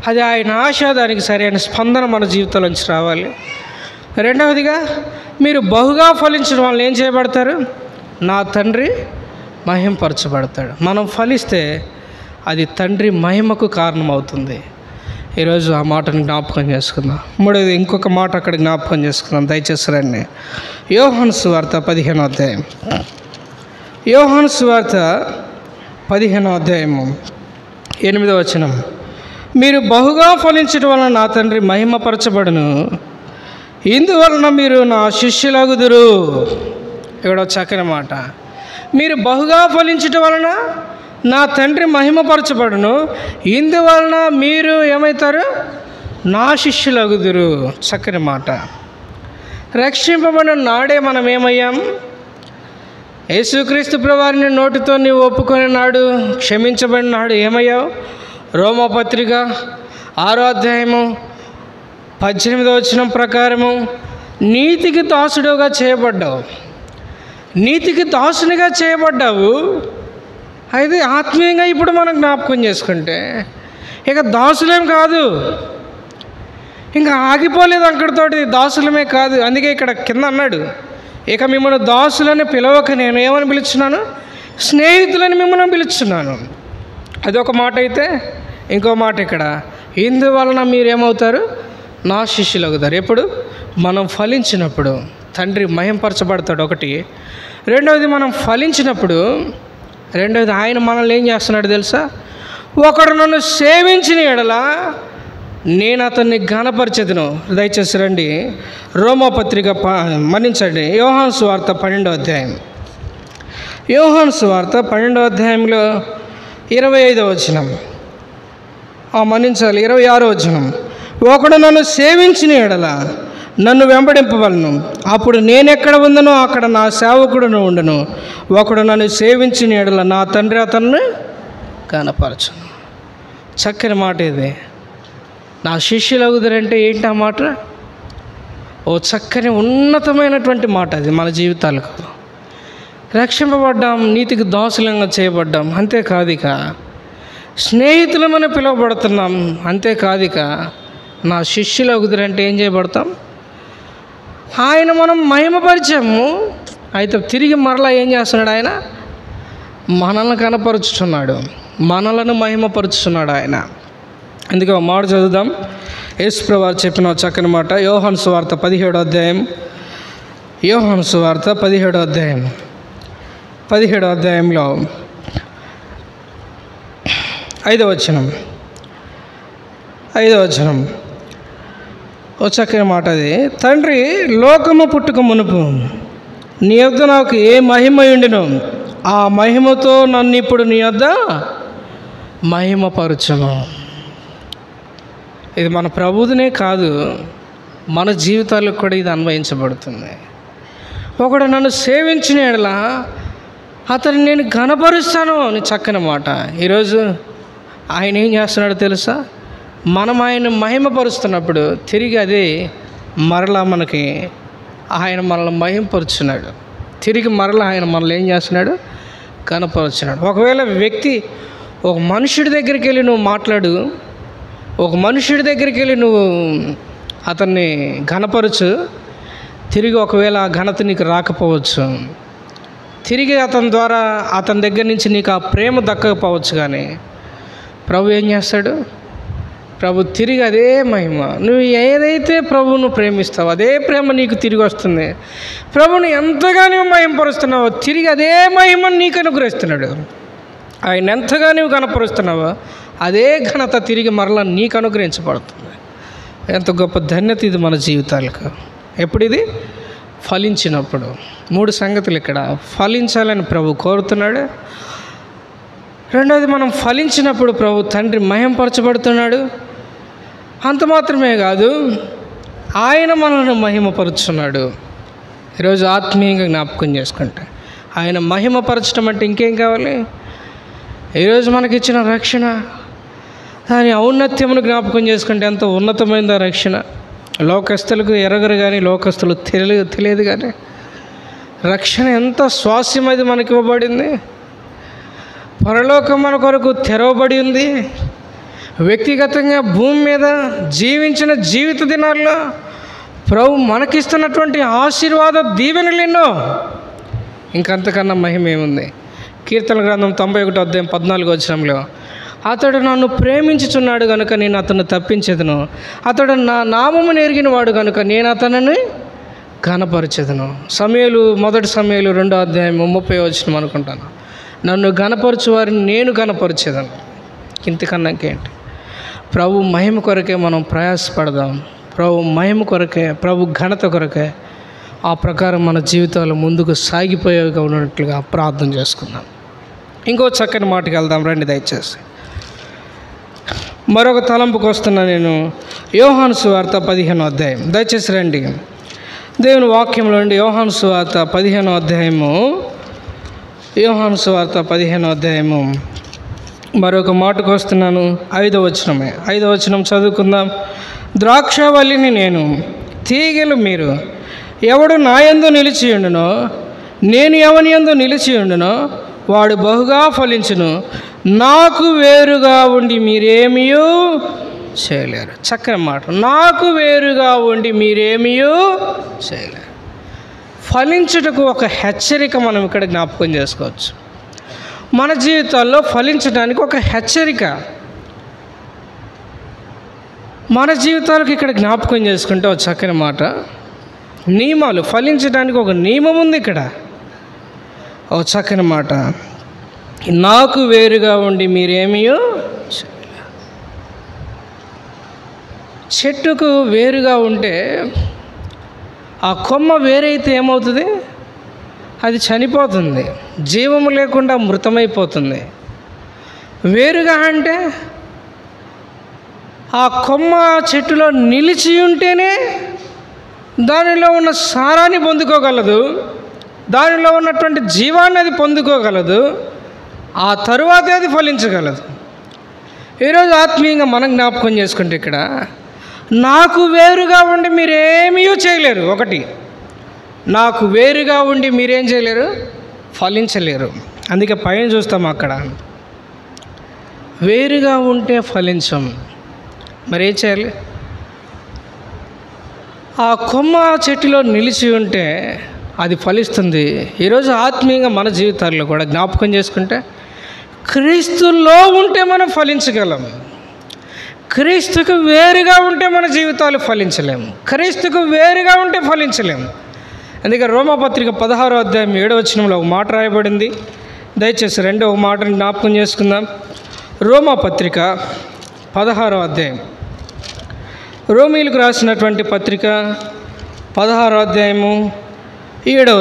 అది ఆయన ఆశ, దానికి సరైన స్పందన మన జీవితంలోంచి రావాలి. రెండవదిగా, మీరు బహుగా ఫలించడం వల్ల ఏం చేయబడతారు? నా తండ్రి మహిమపరచబడతాడు. మనం ఫలిస్తే అది తండ్రి మహిమకు కారణమవుతుంది. ఈరోజు ఆ మాటను జ్ఞాపకం చేసుకుందాం. మూడవది, ఇంకొక మాట అక్కడ జ్ఞాపకం చేసుకుందాం. దయచేసి రండి. యోహాను సువార్త 15వ అధ్యాయం. యోహాను సువార్త 15వ అధ్యాయము 8వ వచనం. మీరు బహుగా ఫలించడం వలన నా తండ్రి మహిమపరచబడును, ఇందువలన మీరు నా శిష్యులగుదురు. ఇక్కడ చక్కని మాట. మీరు బహుగా ఫలించడం వలన నా తండ్రి మహిమపరచబడును, ఇందువలన మీరు ఏమవుతారు? నా శిష్యులగుదురు. చక్కని మాట. రక్షింపబడిన నాడే మనం ఏమయ్యాం? యేసుక్రీస్తు ప్రభువారిని నోటితో నీవు ఒప్పుకొని నాడు క్షమించబడిన నాడు ఏమయ్యావు? రోమాపత్రిక 6వ అధ్యాయము 18వ వచనం ప్రకారము నీతికి దాసుడుగా చేయబడ్డావు. నీతికి దాసునిగా చేయబడ్డావు. అయితే ఆత్మీయంగా ఇప్పుడు మనం జ్ఞాపకం చేసుకుంటే ఇక దాసులేం కాదు, ఇంకా ఆగిపోలేదు అక్కడితోటి. దాసులమే కాదు, అందుకే ఇక్కడ కింద అన్నాడు, ఇక మిమ్మల్ని దాసులని పిలవక నేను ఏమని పిలుచున్నాను? స్నేహితులని మిమ్మల్ని పిలుచున్నాను. అదొక మాట. అయితే ఇంకో మాట ఇక్కడ, ఇందువలన మీరేమవుతారు? నా శిష్యులు అవుతారు. ఎప్పుడు? మనం ఫలించినప్పుడు తండ్రి మహింపరచబడతాడు ఒకటి. రెండవది మనం ఫలించినప్పుడు, రెండవది ఆయన మనల్ని ఏం చేస్తున్నాడు తెలుసా? ఒకడు నన్ను సేవించిన ఎడల నేను అతన్ని ఘనపరిచెదను. దయచేసి రండి, రోమాపత్రిక మన్నించండి, యోహాను సువార్త 12వ అధ్యాయం. యోహాను సువార్త 12వ అధ్యాయంలో 25వ వచనం, మన్నించాలి 26వ వచనం. ఒకడు నన్ను సేవించిన ఎడల నన్ను వెంబడింపవలను, అప్పుడు నేనెక్కడ ఉందనో అక్కడ నా సేవకుడును ఉండను. ఒకడు నన్ను సేవించిన ఎడల నా తండ్రి అతన్ని కనపరచును. చక్కని మాట ఇది. నా శిష్యులు అవుతారంటే ఏంటి ఆ మాట? ఓ చక్కని ఉన్నతమైనటువంటి మాట అది మన జీవితాలకు. రక్షింపబడ్డాం, నీతికి దాసులంగా చేయబడ్డాం, అంతేకాదు ఇక స్నేహితులమని పిలువబడుతున్నాం, అంతేకాదు ఇక నా శిష్యులు అవుతారంటే ఏం చేయబడతాం? ఆయన మనం మహిమపరిచాము. అయితే తిరిగి మరలా ఏం చేస్తున్నాడు? ఆయన మనల్ని కనపరుచుతున్నాడు, మనలను మహిమపరుచుతున్నాడు ఆయన. అందుకే ఒక మాట చదువుదాం. యేసుప్రభువు చెప్పిన చక్కని మాట, యోహాను సువార్త 17వ అధ్యాయం. యోహాను సువార్త 17వ అధ్యాయం, 17వ అధ్యాయంలో 5వ వచనం, 5వ వచనం ఓ చక్కని మాట అది. తండ్రి లోకము పుట్టుక మునుపు నీ యొద్ద నాకు ఏ మహిమ ఉండినో ఆ మహిమతో నన్ను ఇప్పుడు నీ యొద్ద మహిమపరచును. ఇది మన ప్రభువునే కాదు, మన జీవితాలకు కూడా ఇది అన్వయించబడుతుంది. ఒకడు నన్ను సేవించిన ఎడల అతన్ని నేను ఘనపరుస్తాను అని చక్కని మాట. ఈరోజు ఆయన ఏం చేస్తున్నాడో తెలుసా? మనం ఆయన మహిమపరుస్తున్నప్పుడు తిరిగి అదే మరలా మనకి ఆయన మనల్ని మహిమపరుచున్నాడు. తిరిగి మరలా ఆయన మనల్ని ఏం చేస్తున్నాడు? కనపరుచున్నాడు. ఒకవేళ వ్యక్తి ఒక మనుషుడి దగ్గరికి వెళ్ళి నువ్వు మాట్లాడు, ఒక మనుషుడి దగ్గరికి వెళ్ళి నువ్వు అతన్ని ఘనపరచు, తిరిగి ఒకవేళ ఆ ఘనత నీకు రాకపోవచ్చు, తిరిగి అతని ద్వారా అతని దగ్గర నుంచి నీకు ఆ ప్రేమ దక్కకపోవచ్చు. కానీ ప్రభు ఏం చేస్తాడు? ప్రభు తిరిగి అదే మహిమ, నువ్వు ఏదైతే ప్రభువును ప్రేమిస్తావో అదే ప్రేమ నీకు తిరిగి వస్తుంది. ప్రభుని ఎంతగా నువ్వు మహిమపరుస్తున్నావో తిరిగి అదే మహిమను నీకు అనుగ్రహిస్తున్నాడు. ఆయన ఎంతగా నువ్వు కనపరుస్తున్నావో అదే ఘనత తిరిగి మరలా నీకు అనుగ్రహించబడుతుంది. ఎంత గొప్ప ధన్యత ఇది మన జీవితాలకు. ఎప్పుడు ఇది? ఫలించినప్పుడు. 3 సంగతులు ఇక్కడ ఫలించాలని ప్రభు కోరుతున్నాడు. రెండవది, మనం ఫలించినప్పుడు ప్రభు తండ్రి మహిమపరచబడుతున్నాడు. అంత మాత్రమే కాదు, ఆయన మనల్ని మహిమపరుచున్నాడు. ఈరోజు ఆత్మీయంగా జ్ఞాపకం చేసుకుంటే ఆయన మహిమపరచడం అంటే ఇంకేం కావాలి? ఈరోజు మనకిచ్చిన రక్షణ, దాని ఔన్నత్యమును జ్ఞాపకం చేసుకుంటే ఎంతో ఉన్నతమైన రక్షణ. లోకస్తులకు ఎరగరు కానీ, లోకస్తులు తెలియదు కానీ రక్షణ ఎంత స్వాస్యమైంది మనకి ఇవ్వబడింది. పరలోకం మన కొరకు తెరవబడి ఉంది. వ్యక్తిగతంగా భూమి మీద జీవించిన జీవిత దినాల్లో ప్రభు మనకిస్తున్నటువంటి ఆశీర్వాద దీవెనలు ఎన్నో. ఇంకంతకన్నా మహిమ ఏముంది? కీర్తన గ్రంథం 91వ అధ్యాయం 14వ వచనంలో, అతడు నన్ను ప్రేమించుచున్నాడు కనుక నేను అతన్ని తప్పించేదను, అతడు నా నామమును ఎరిగిన వాడు కనుక నేను అతనిని ఘనపరిచెదను. మొదటి సమూయేలు 2వ అధ్యాయం 30వ వచనం అనుకుంటాను. నన్ను ఘనపరచు వారిని నేను ఘనపరిచేదను. ఇంతకన్నా ఇంకేంటి? ప్రభు మహిమ కొరకే మనం ప్రయాసపడదాం. ప్రభు మహిమ కొరకే, ప్రభు ఘనత కొరకే ఆ ప్రకారం మన జీవితాలు ముందుకు సాగిపోయేవిగా ఉన్నట్లుగా ప్రార్థన చేసుకుందాం. ఇంకో చక్కని మాటకి వెళ్దాం రండి దయచేసి. మరొక తలంపుకు వస్తున్నా నేను. యోహాను సువార్త 15వ అధ్యాయం, దయచేసి రండి. దేవుని వాక్యంలో అండి, యోహాను సువార్త 15వ అధ్యాయము యోహాను సువార్త 15వ అధ్యాయము మరొక మాటకు వస్తున్నాను. 5వ వచనమే. 5వ వచనం చదువుకుందాం. ద్రాక్షవల్లిని నేను, తీగలు మీరు. ఎవడు నా యందు నిలిచి ఉండునో, నేను ఎవని యందు నిలిచి ఉండునో వాడు బహుగా ఫలించును. నాకు వేరుగా ఉండి మీరేమీ చేయలేరు. చక్కని మాట. నాకు వేరుగా ఉండి మీరేమీ చేయలేరు. ఫలించుటకు ఒక హెచ్చరిక మనం ఇక్కడ జ్ఞాపకం చేసుకోవచ్చు. మన జీవితాల్లో ఫలించడానికి ఒక హెచ్చరిక మన జీవితాలకు ఇక్కడ జ్ఞాపకం చేసుకుంటే ఒక చక్కని మాట. నియమాలు, ఫలించడానికి ఒక నియమం ఉంది ఇక్కడ. ఒక చక్కని మాట. నాకు వేరుగా ఉండి మీరేమీ చేయలేరు. చెట్టుకు వేరుగా ఉంటే ఆ కొమ్మ వేరైతే ఏమవుతుంది? అది చనిపోతుంది, జీవము లేకుండా మృతమైపోతుంది. వేరుగా అంటే ఆ కొమ్మ చెట్టులో నిలిచి ఉంటేనే దానిలో ఉన్న సారాన్ని పొందుకోగలదు, దానిలో ఉన్నటువంటి జీవాన్ని అది పొందుకోగలదు, ఆ తరువాతే అది ఫలించగలదు. ఈరోజు ఆత్మీయంగా మనం జ్ఞాపకం చేసుకుంటే ఇక్కడ నాకు వేరుగా ఉండి మీరేమీ చేయలేరు. ఒకటి, నాకు వేరుగా ఉండి మీరేం చేయలేరు? ఫలించలేరు. అందుకే పైన చూస్తాం, అక్కడ వేరుగా ఉంటే ఫలించం. మరి ఏం చేయాలి? ఆ కొమ్మ చెట్టులో నిలిచి ఉంటే అది ఫలిస్తుంది. ఈరోజు ఆత్మీయంగా మన జీవితాల్లో కూడా జ్ఞాపకం చేసుకుంటే క్రీస్తులో ఉంటే మనం ఫలించగలం. క్రీస్తుకు వేరుగా ఉంటే మన జీవితాలు ఫలించలేము. క్రీస్తుకు వేరుగా ఉంటే ఫలించలేము. అందుకే రోమాపత్రిక 16వ అధ్యాయం 7వ వచనంలో ఒక మాట రాయబడింది. దయచేసి రెండవ మాటను జ్ఞాపకం చేసుకుందాం. రోమాపత్రిక 16వ అధ్యాయం, రోమీలకు రాసినటువంటి పత్రిక 16వ అధ్యాయము 7వ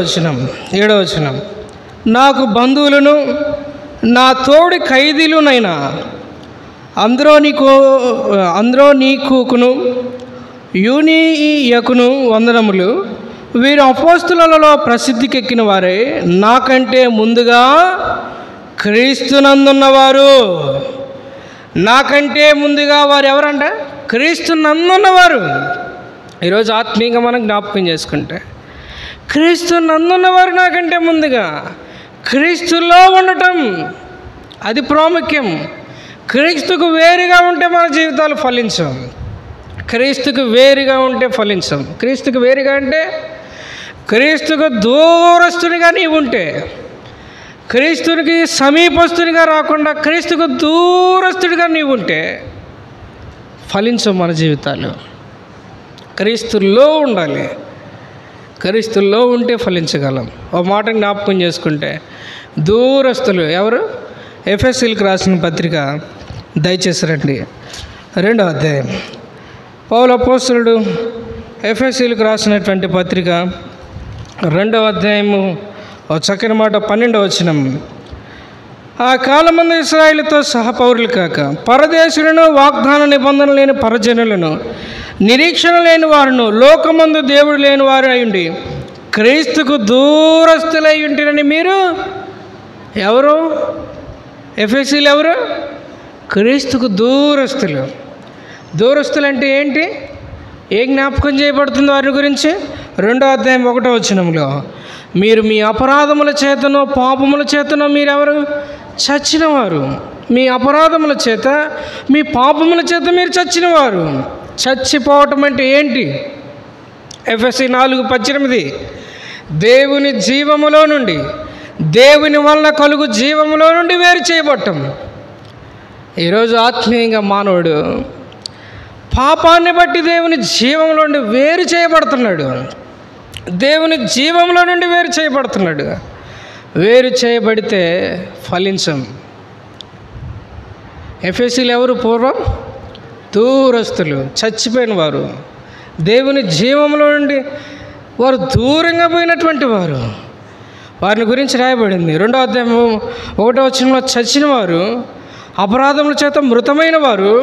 వచనం. నాకు బంధువులను నా తోడి ఖైదీలునైనా అంద్రోనీకును యూనియకును వందనములు. వీరు అపోస్తులలో ప్రసిద్ధికెక్కిన వారే, నాకంటే ముందుగా క్రీస్తునందున్నవారు. నాకంటే ముందుగా వారు ఎవరంట? క్రీస్తునందున్నవారు. ఈరోజు ఆత్మీయంగా మనం జ్ఞాపకం చేసుకుంటే క్రీస్తునందున్నవారు నాకంటే ముందుగా. క్రీస్తులో ఉండటం అది ప్రాముఖ్యం. క్రీస్తుకు వేరుగా ఉంటే మన జీవితాలు ఫలించం. క్రీస్తుకు వేరుగా ఉంటే ఫలించం. క్రీస్తుకు వేరుగా అంటే క్రీస్తుకు దూరస్తునిగా నీవు ఉంటే, క్రీస్తునికి సమీపస్తునిగా రాకుండా క్రీస్తుకు దూరస్తుడిగా నీవు ఉంటే ఫలించం మన జీవితాలు. క్రీస్తుల్లో ఉండాలి. క్రీస్తుల్లో ఉంటే ఫలించగలం. ఒక మాట జ్ఞాపకం చేసుకుంటే దూరస్తులు ఎవరు? ఎఫెసీలకు రాసిన పత్రిక దయచేసి రండి, 2వ అధ్యాయం. పౌలు అపోస్తలుడు ఎఫెసీలకు రాసినటువంటి పత్రిక 2వ అధ్యాయము ఒక చక్కని మాట 12వ వచనం. ఆ కాలమందు ఇశ్రాయేలుతో సహపౌరులు కాక పరదేశులను, వాగ్దాన నిబంధన లేని పరజనులను, నిరీక్షణ లేని వారును, లోకమందు దేవుడు లేని వారు అయ్యుండి క్రీస్తుకు దూరస్తులై ఉంటేనని మీరు ఎవరు? ఎఫెసీలు ఎవరు? క్రీస్తుకు దూరస్తులు. దూరస్తులు అంటే ఏంటి? ఏ జ్ఞాపకం చేయబడుతుంది వారి గురించి? 2వ అధ్యాయం 1వ వచనంలో, మీరు మీ అపరాధముల చేతనో పాపముల చేతనో మీరెవరు? చచ్చినవారు. మీ అపరాధముల చేత, మీ పాపముల చేత మీరు చచ్చినవారు. చచ్చిపోవటం అంటే ఏంటి? ఎఫెసీ 4:18, దేవుని జీవములో నుండి, దేవుని వలన కలుగు జీవములో నుండి వేరు చేయబడటం. ఈరోజు ఆత్మీయంగా మానవుడు పాపాన్ని బట్టి దేవుని జీవంలో నుండి వేరు చేయబడుతున్నాడు. దేవుని జీవంలో నుండి వేరు చేయబడుతున్నాడు. వేరు చేయబడితే ఫలించం. ఎఫెసీలు ఎవరు? పూర్వం దూరస్తులు, చచ్చిపోయిన వారు. దేవుని జీవంలో నుండి వారు దూరంగా పోయినటువంటి వారు. వారిని గురించి రాయబడింది 2వ అధ్యాయం 1వ వచనంలో చచ్చిన వారు, అపరాధముల చేత మృతమైన వారు.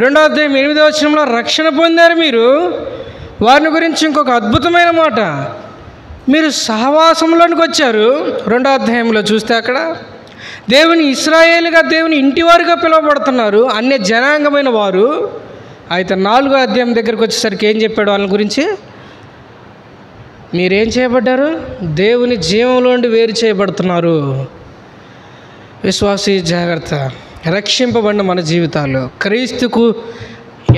2వ అధ్యాయం 8వ వచనంలో రక్షణ పొందారు మీరు. వారిని గురించి ఇంకొక అద్భుతమైన మాట, మీరు సహవాసంలోనికి వచ్చారు. 2వ అధ్యాయంలో చూస్తే అక్కడ దేవుని ఇశ్రాయేలుగా, దేవుని ఇంటివారుగా పిలువబడుతున్నారు, అన్య జనాంగమైన వారు. అయితే 4వ అధ్యాయం దగ్గరికి వచ్చేసరికి ఏం చెప్పాడు వాళ్ళ గురించి? మీరేం చేయబడ్డారు? దేవుని జీవంలో నుండి వేరు చేయబడుతున్నారు. విశ్వాసీ జాగ్రత్త. రక్షింపబడిన మన జీవితాలు క్రీస్తుకు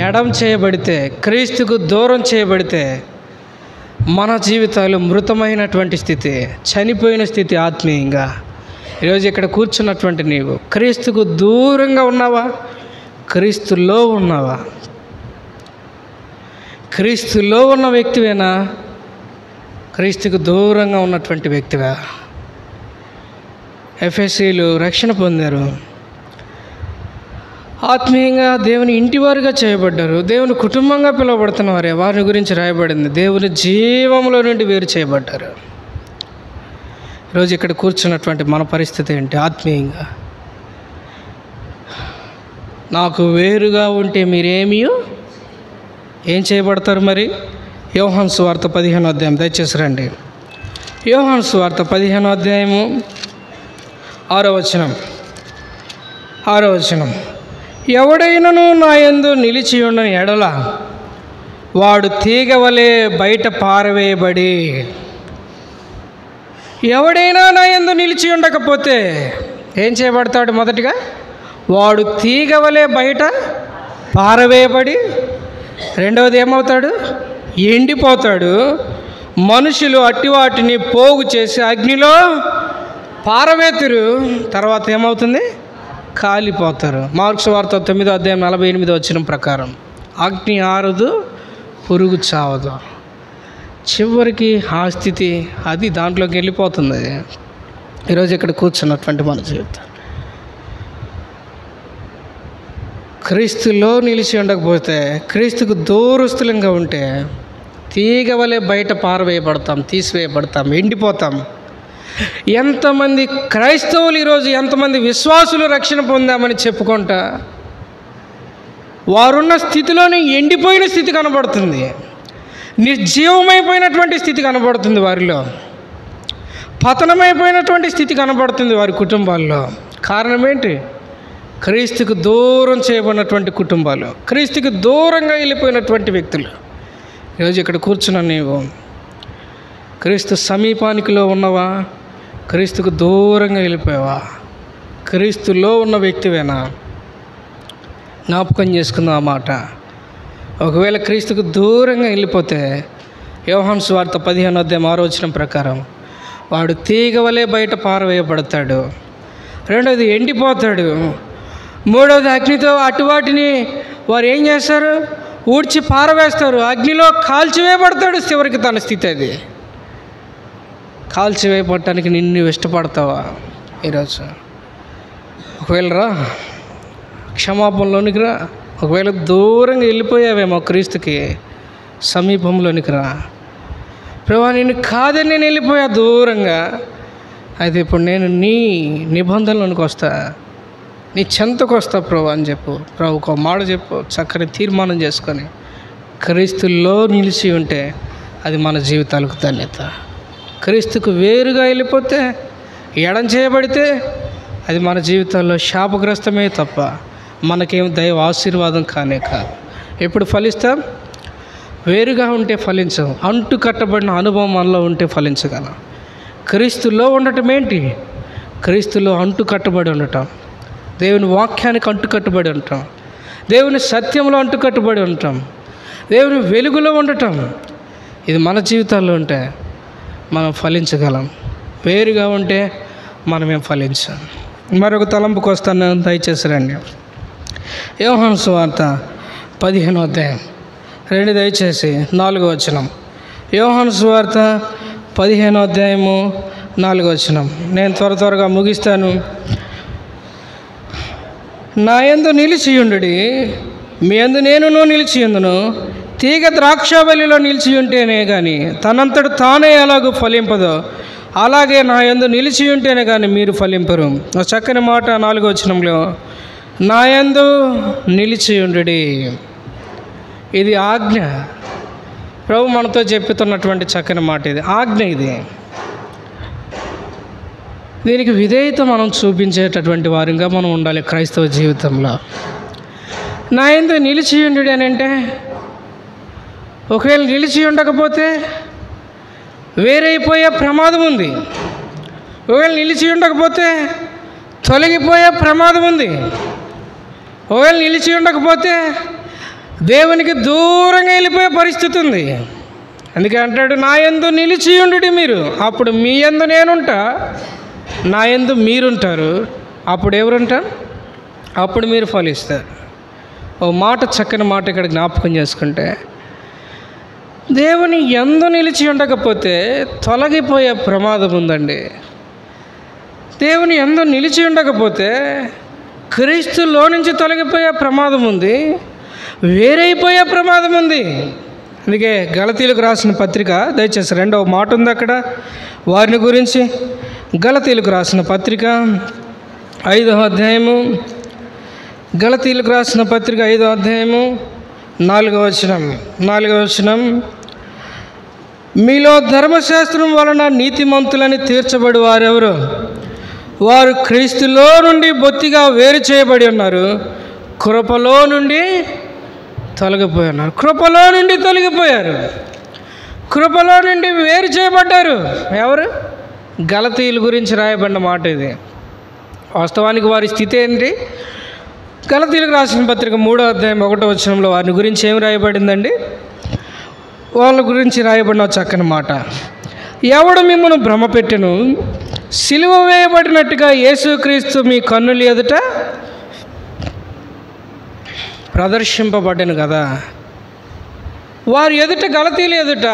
ఎడం చేయబడితే, క్రీస్తుకు దూరం చేయబడితే మన జీవితాలు మృతమైనటువంటి స్థితి, చనిపోయిన స్థితి ఆత్మీయంగా. ఈరోజు ఇక్కడ కూర్చున్నటువంటి నీవు క్రీస్తుకు దూరంగా ఉన్నావా? క్రీస్తులో ఉన్నావా? క్రీస్తులో ఉన్న వ్యక్తివేనా? క్రీస్తుకు దూరంగా ఉన్నటువంటి వ్యక్తివా? ఎఫెసీలు రక్షణ పొందారు, ఆత్మీయంగా దేవుని ఇంటివారుగా చేయబడ్డారు, దేవుని కుటుంబంగా పిలువబడుతున్నవారే వారి గురించి రాయబడింది. దేవుని జీవంలో నుండి వేరు చేయబడ్డారు. ఈరోజు ఇక్కడ కూర్చున్నటువంటి మన పరిస్థితి ఏంటి? ఆత్మీయంగా నాకు వేరుగా ఉంటే మీరేమీ ఏం చేయబడతారు మరి? యోహాను సువార్త 15వ అధ్యాయం, దయచేసి రండి. యోహాను సువార్త 15వ అధ్యాయము 6వ వచనం. ఎవడైనను నా యందు నిలిచి ఉండని ఎడల వాడు తీగ వలె బయట పారవేయబడి. ఎవడైనా నా యందు నిలిచి ఉండకపోతే ఏం చేయబడతాడు? మొదటిగా వాడు తీగ వలె బయట పారవేయబడి, రెండవది ఏమవుతాడు? ఎండిపోతాడు. మనుషులు అట్టి వాటిని పోగు చేసి అగ్నిలో పారవేతురు, తర్వాత ఏమవుతుంది? కాలిపోతారు. మార్క్స్ వార్త 9వ అధ్యాయం 48వ వచనం ప్రకారం అగ్ని ఆరదు, పురుగు చావదు. చివరికి ఆ స్థితి అది దాంట్లోకి వెళ్ళిపోతుంది. ఈరోజు ఇక్కడ కూర్చున్నటువంటి మన జీవితం క్రీస్తులో నిలిచి ఉండకపోతే, క్రీస్తుకు దూరస్తులంగా ఉంటే తీగ వలె బయట పారవేయబడతాం, తీసివేయబడతాం, ఎండిపోతాం. ఎంతమంది క్రైస్తవులు ఈరోజు, ఎంతమంది విశ్వాసులు రక్షణ పొందామని చెప్పుకుంటా వారున్న స్థితిలోనే ఎండిపోయిన స్థితి కనబడుతుంది, నిర్జీవమైపోయినటువంటి స్థితి కనబడుతుంది, వారిలో పతనమైపోయినటువంటి స్థితి కనబడుతుంది వారి కుటుంబాల్లో. కారణం ఏంటి? క్రీస్తుకు దూరం చేయబడినటువంటి కుటుంబాలు, క్రీస్తుకు దూరంగా వెళ్ళిపోయినటువంటి వ్యక్తులు. ఈరోజు ఇక్కడ కూర్చున్న నీవు క్రీస్తు సమీపానికిలో ఉన్నవా? క్రీస్తుకు దూరంగా వెళ్ళిపోయావా? క్రీస్తులో ఉన్న వ్యక్తివేనా? జ్ఞాపకం చేసుకుందాం ఆ మాట. ఒకవేళ క్రీస్తుకు దూరంగా వెళ్ళిపోతే యోహాను సువార్త 15వ అధ్యాయం 6వ వచనం ప్రకారం వాడు తీగ వలె బయట పారవేయబడతాడు, రెండవది ఎండిపోతాడు, మూడవది అగ్నితో అటువాటిని వారు ఏం చేస్తారు? ఊడ్చి పారవేస్తారు, అగ్నిలో కాల్చివేయబడతాడు. చివరికి తన స్థితి అది. కాల్చివేయబడటానికి నిన్ను ఇష్టపడతావా? ఈరోజు ఒకవేళ రా, క్షమాపణలోనికి రా. ఒకవేళ దూరంగా వెళ్ళిపోయావేమో క్రీస్తుకి సమీపంలోనికి రా. ప్రభువా నేను కాదని నేను వెళ్ళిపోయా దూరంగా, అయితే ఇప్పుడు నేను నీ నిబంధనలోనికి వస్తా, నీ చెంతకు వస్తా ప్రభు అని చెప్పు. ప్రభుకు ఒక మాట చెప్పు, చక్కని తీర్మానం చేసుకొని క్రీస్తుల్లో నిలిచి ఉంటే అది మన జీవితాలకు ధన్యత. క్రీస్తుకు వేరుగా వెళ్ళిపోతే, ఎడం చేయబడితే అది మన జీవితాల్లో శాపగ్రస్తమే తప్ప మనకేం దైవ ఆశీర్వాదం కానే కాదు. ఎప్పుడు ఫలిస్తాం? వేరుగా ఉంటే ఫలించం. అంటు కట్టబడిన అనుభవం మనలో ఉంటే ఫలించగలం. క్రీస్తులో ఉండటం ఏంటి? క్రీస్తులో అంటు కట్టబడి ఉండటం, దేవుని వాక్యానికి అంటుకట్టుబడి ఉంటాం, దేవుని సత్యంలో అంటుకట్టుబడి ఉంటాం, దేవుని వెలుగులో ఉండటం. ఇది మన జీవితాల్లో ఉంటే మనం ఫలించగలం. వేరుగా ఉంటే మనమేం ఫలించాం. మరొక తలంపుకు వస్తాను, దయచేసి రండి. యోహాను సువార్త 15వ అధ్యాయం రండి, దయచేసి 4వ వచనం. యోహాను సువార్త 15వ అధ్యాయము 4వ వచనం. నేను త్వరగా ముగిస్తాను. నా యందు నిలిచియుండుడి, మీ యందు నేనును నిలిచియుందును. తీగ ద్రాక్షావల్లిలో నిలిచి ఉంటేనే కానీ తనంతట తానే ఎలాగూ ఫలింపదో, అలాగే నా యందు నిలిచి ఉంటేనే కానీ మీరు ఫలింపరు. ఆ చక్కని మాట 4వ వచనంలో, నా యందు నిలిచియుండుడి. ఇది ఆజ్ఞ. ప్రభు మనతో చెప్పుతున్నటువంటి చక్కని మాట ఇది, ఆజ్ఞ ఇది. దీనికి విధేయత మనం చూపించేటటువంటి వారిగా మనం ఉండాలి క్రైస్తవ జీవితంలో. నా యందు నిలిచి ఉండు అని అంటే, ఒకవేళ నిలిచి ఉండకపోతే వేరైపోయే ప్రమాదం ఉంది. ఒకవేళ నిలిచి ఉండకపోతే తొలగిపోయే ప్రమాదం ఉంది. ఒకవేళ నిలిచి ఉండకపోతే దేవునికి దూరంగా వెళ్ళిపోయే పరిస్థితి ఉంది. అందుకే అంటాడు, నా యందు నిలిచి ఉండు మీరు, అప్పుడు మీ యందు నేనుంటా, నా యందు మీరుంటారు, అప్పుడు ఎవరుంటారు? అప్పుడు మీరు ఫలిస్తారు. ఓ మాట, చక్కని మాట ఇక్కడ జ్ఞాపకం చేసుకుంటే, దేవుని యందు నిలిచి ఉండకపోతే తొలగిపోయే ప్రమాదం ఉందండి. దేవుని యందు నిలిచి ఉండకపోతే క్రీస్తులో నుంచి తొలగిపోయే ప్రమాదం ఉంది, వేరైపోయే ప్రమాదం ఉంది. అందుకే గలతీలకు రాసిన పత్రిక, దయచేసి 2వ మాట ఉంది అక్కడ వారిని గురించి. గలతీలకు రాసిన పత్రిక 5వ అధ్యాయము, గలతీలకు రాసిన పత్రిక 5వ అధ్యాయము 4వ వచనం, మీలో ధర్మశాస్త్రం వలన నీతిమంతులని తీర్చబడి వారెవరు? వారు క్రీస్తులో నుండి బొత్తిగా వేరు చేయబడి ఉన్నారు, కృపలో నుండి తొలగిపోయి ఉన్నారు. కృపలో నుండి తొలగిపోయారు, కృపలో నుండి వేరు చేయబడ్డారు. ఎవరు? గలతీయుల గురించి రాయబడిన మాట ఇది. వాస్తవానికి వారి స్థితి ఏంటి? గలతీయులకు రాసిన పత్రిక 3వ అధ్యాయం 1వ వచనంలో వారిని గురించి ఏమి రాయబడిందండి? వాళ్ళ గురించి రాయబడిన చక్కని మాట, ఎవడు మిమ్మల్ని భ్రమపెట్టెను, సిలువ వేయబడినట్టుగా యేసుక్రీస్తు మీ కన్నుల ఎదుట ప్రదర్శింపబడ్డాను కదా. వారి ఎదుట, గలతీయుల ఎదుట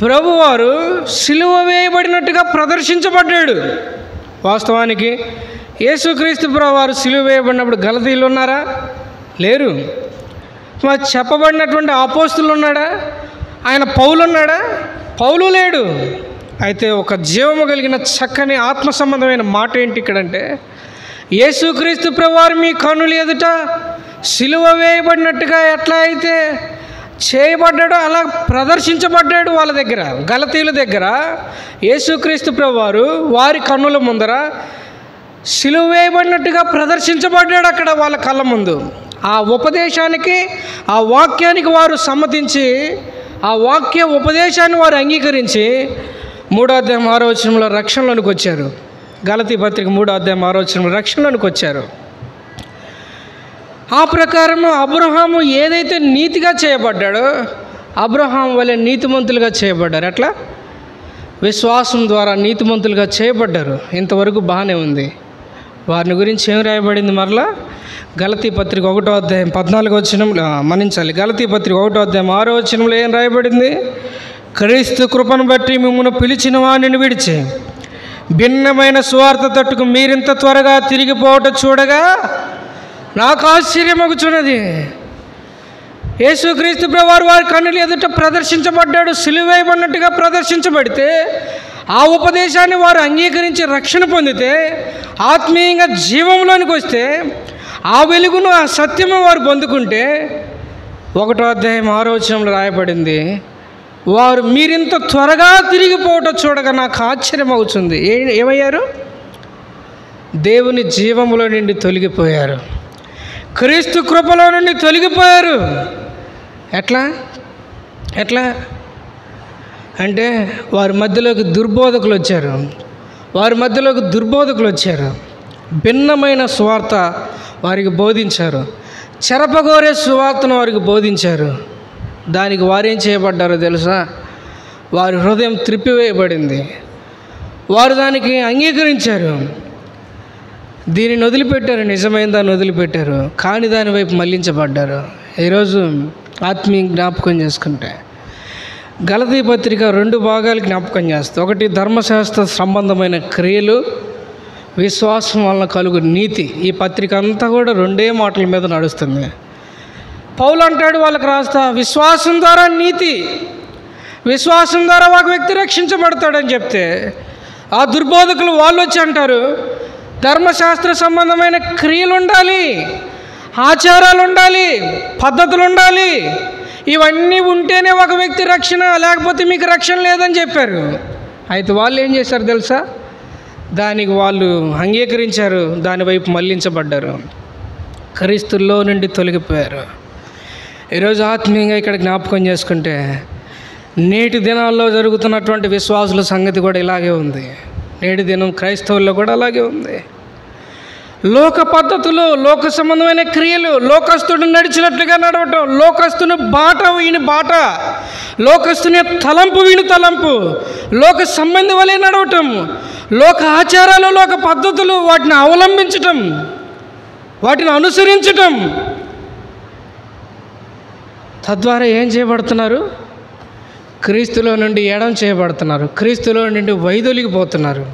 ప్రభువారు సిలువ వేయబడినట్టుగా ప్రదర్శించబడ్డాడు. వాస్తవానికి యేసుక్రీస్తు ప్రభువారు సిలువ వేయబడినప్పుడు గలతీయులు ఉన్నారా? లేరు. మరి చెప్పబడినటువంటి అపోస్తులు ఉన్నాడా? ఆయన పౌలు ఉన్నాడా? పౌలు లేడు. అయితే ఒక జీవము కలిగిన చక్కని ఆత్మ సంబంధమైన మాట ఏంటి ఇక్కడంటే, యేసుక్రీస్తు ప్రభువారు మీ కన్నుల ఎదుట సిలువ వేయబడినట్టుగా ఎట్లా అయితే చేయబడ్డాడో అలా ప్రదర్శించబడ్డాడు. వాళ్ళ దగ్గర, గలతీయుల దగ్గర యేసుక్రీస్తు ప్రభువారు వారి కన్నుల ముందర సిలువ వేయబడినట్టుగా ప్రదర్శించబడ్డాడు అక్కడ వాళ్ళ కళ్ళ ముందు. ఆ ఉపదేశానికి, ఆ వాక్యానికి వారు సమ్మతించి, ఆ వాక్య ఉపదేశాన్ని వారు అంగీకరించి 3వ అధ్యాయం 6వ వచనంలో రక్షణలోనికి వచ్చారు. గలతీ పత్రిక 3వ అధ్యాయం 6వ వచనంలో రక్షణలోనికి వచ్చారు. ఆ ప్రకారం అబ్రహాము ఏదైతే నీతిగా చేయబడ్డాడో, అబ్రహాం వలె నీతిమంతులుగా చేయబడ్డారు. అట్లా విశ్వాసం ద్వారా నీతిమంతులుగా చేయబడ్డారు. ఇంతవరకు బాగానే ఉంది. వారిని గురించి ఏం రాయబడింది? మరలా గలతీ పత్రిక 1వ అధ్యాయం 14వ వచనంలో, మన్నించాలి, గలతీ పత్రిక 1వ అధ్యాయం 6వ వచనంలో ఏం రాయబడింది? క్రీస్తు కృపను బట్టి మిమ్మల్ని పిలిచిన వాడిని విడిచి భిన్నమైన స్వార్థ తట్టుకు మీరింత త్వరగా తిరిగిపోవటం చూడగా నాకు ఆశ్చర్యమగుచున్నది. యేసుక్రీస్తు ప్రభువారు వారి కన్నుల ఎదుట ప్రదర్శించబడ్డాడు, సిలువ వేయబడినట్టుగా ప్రదర్శించబడితే, ఆ ఉపదేశాన్ని వారు అంగీకరించి రక్షణ పొందితే, ఆత్మీయంగా జీవంలోనికి వస్తే, ఆ వెలుగును, ఆ సత్యము వారు పొందుకుంటే, 1వ అధ్యాయం 6వ వచనంలో రాయబడింది, వారు మీరింత త్వరగా తిరిగిపోవటం చూడగా నాకు ఆశ్చర్యం అవుతుంది. ఏమయ్యారు? దేవుని జీవములో నుండి తొలగిపోయారు, క్రీస్తు కృపలో నుండి తొలగిపోయారు. ఎట్లా అంటే వారి మధ్యలోకి దుర్బోధకులు వచ్చారు. భిన్నమైన సువార్త వారికి బోధించారు, చెరపగోరే సువార్తను వారికి బోధించారు. దానికి వారేం చేయబడ్డారో తెలుసా? వారి హృదయం త్రిప్పివేయబడింది. వారు దానికి అంగీకరించారు, దీనిని వదిలిపెట్టారు, నిజమైన దాన్ని వదిలిపెట్టారు, కాని దాని వైపు మళ్లించబడ్డారు. ఈరోజు ఆత్మీయ జ్ఞాపకం చేసుకుంటే గలతీ పత్రిక 2 భాగాలు జ్ఞాపకం చేస్తాం. ఒకటి ధర్మశాస్త్ర సంబంధమైన క్రియలు, విశ్వాసం వలన కలుగు నీతి. ఈ పత్రిక అంతా కూడా 2 మాటల మీద నడుస్తుంది. పౌలు అంటాడు వాళ్ళకి రాస్తా, విశ్వాసం ద్వారా నీతి, విశ్వాసం ద్వారా ఒక వ్యక్తి రక్షించబడతాడని చెప్తే, ఆ దుర్బోధకులు వాళ్ళు వచ్చి అంటారు ధర్మశాస్త్ర సంబంధమైన క్రియలు ఉండాలి, ఆచారాలు ఉండాలి, పద్ధతులు ఉండాలి. ఇవన్నీ ఉంటేనే ఒక వ్యక్తి రక్షణ, లేకపోతే మీకు రక్షణ లేదని చెప్పారు. అయితే వాళ్ళు ఏం చేశారు తెలుసా? దానికి వాళ్ళు అంగీకరించారు, దాని వైపు మళ్లించబడ్డారు, క్రీస్తుల్లో నుండి తొలగిపోయారు. ఈరోజు ఆత్మీయంగా ఇక్కడ జ్ఞాపకం చేసుకుంటే నేటి దినాల్లో జరుగుతున్నటువంటి విశ్వాసుల సంగతి కూడా ఇలాగే ఉంది. నేటి దినం క్రైస్తవుల్లో కూడా అలాగే ఉంది. లోక పద్ధతులు, లోక సంబంధమైన క్రియలు, లోకస్తుడు నడిచినట్లుగా నడవటం, లోకస్తుని బాట వీని బాట, లోకస్తుని తలంపు వీని తలంపు, లోక సంబంధి వలె నడవటం, లోక ఆచారాలు, లోక పద్ధతులు, వాటిని అవలంబించటం, వాటిని అనుసరించటం. తద్వారా ఏం చేయబడుతున్నారు? క్రీస్తులో నుండి ఎడం చేయబడుతున్నారు, క్రీస్తులో నుండి వైదొలిగిపోతున్నారు.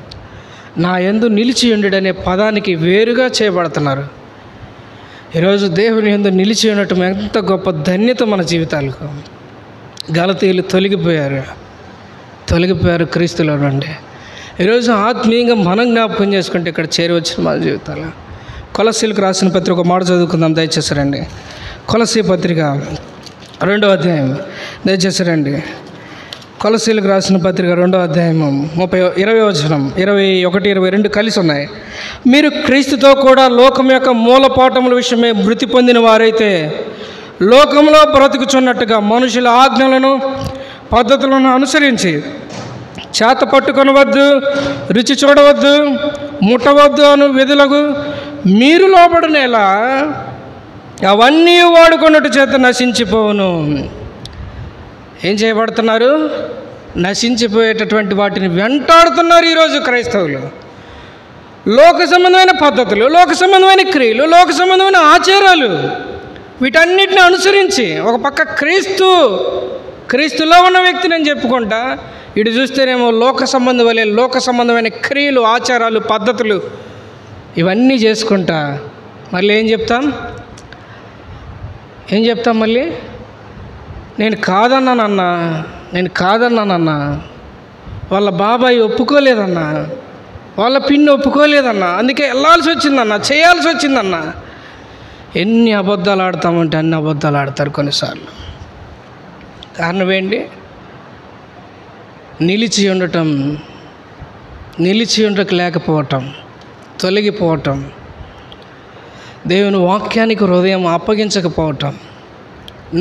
నా యందు నిలిచి ఉండు అనే పదానికి వేరుగా చేయబడుతున్నారు. ఈరోజు దేవుని యందు నిలిచి ఉండటం ఎంత గొప్ప ధన్యత మన జీవితాలకు. గలతీయులు తొలగిపోయారు క్రీస్తులో నుండి. ఈరోజు ఆత్మీయంగా మనం జ్ఞాపకం చేసుకుంటే ఇక్కడ చేరవచ్చిన మన జీవితాలు. కొలస్సీలకు రాసిన పత్రిక ఒక మాట చదువుకుందాం దయచేసి రండి. కొలస్సీ పత్రిక 2వ అధ్యాయం దయచేసి రండి. కొలస్సీలకు రాసిన పత్రిక 2వ అధ్యాయము 20వ వచనం, 21, 22 కలిసి ఉన్నాయి. మీరు క్రీస్తుతో కూడా లోకం యొక్క మూలపాఠముల విషయమే మృతి పొందిన వారైతే లోకంలో బ్రతుకుచున్నట్టుగా మనుషుల ఆజ్ఞలను పద్ధతులను అనుసరించి చేత పట్టుకొనవద్దు, రుచి చూడవద్దు, ముట్టవద్దు అను విధులకు మీరు లోబడినేలా అవన్నీ వాడుకున్నట్టు చేత నశించిపోవును. ఏం చేయబడుతున్నారు? నశించిపోయేటటువంటి వాటిని వెంటాడుతున్నారు ఈరోజు క్రైస్తవులు. లోక సంబంధమైన పద్ధతులు, లోక సంబంధమైన క్రియలు, లోక సంబంధమైన ఆచారాలు, వీటన్నిటిని అనుసరించి ఒక పక్క క్రీస్తులో ఉన్న వ్యక్తి నేను చెప్పుకుంటా, ఇటు చూస్తేనేమో లోక సంబంధం వలె లోక సంబంధమైన క్రియలు, ఆచారాలు, పద్ధతులు ఇవన్నీ చేసుకుంటా మళ్ళీ ఏం చెప్తాం? మళ్ళీ నేను కాదన్నానన్నా, వాళ్ళ బాబాయ్ ఒప్పుకోలేదన్నా, వాళ్ళ పిన్ని ఒప్పుకోలేదన్నా, అందుకే వెళ్ళాల్సి వచ్చిందన్నా, చేయాల్సి వచ్చిందన్నా. ఎన్ని అబద్ధాలు ఆడతామంటే అన్ని అబద్ధాలు ఆడతారు కొన్నిసార్లు. కారణం ఏంటి? నిలిచి ఉండక లేకపోవటం, తొలగిపోవటం, దేవుని వాక్యానికి హృదయం అప్పగించకపోవటం,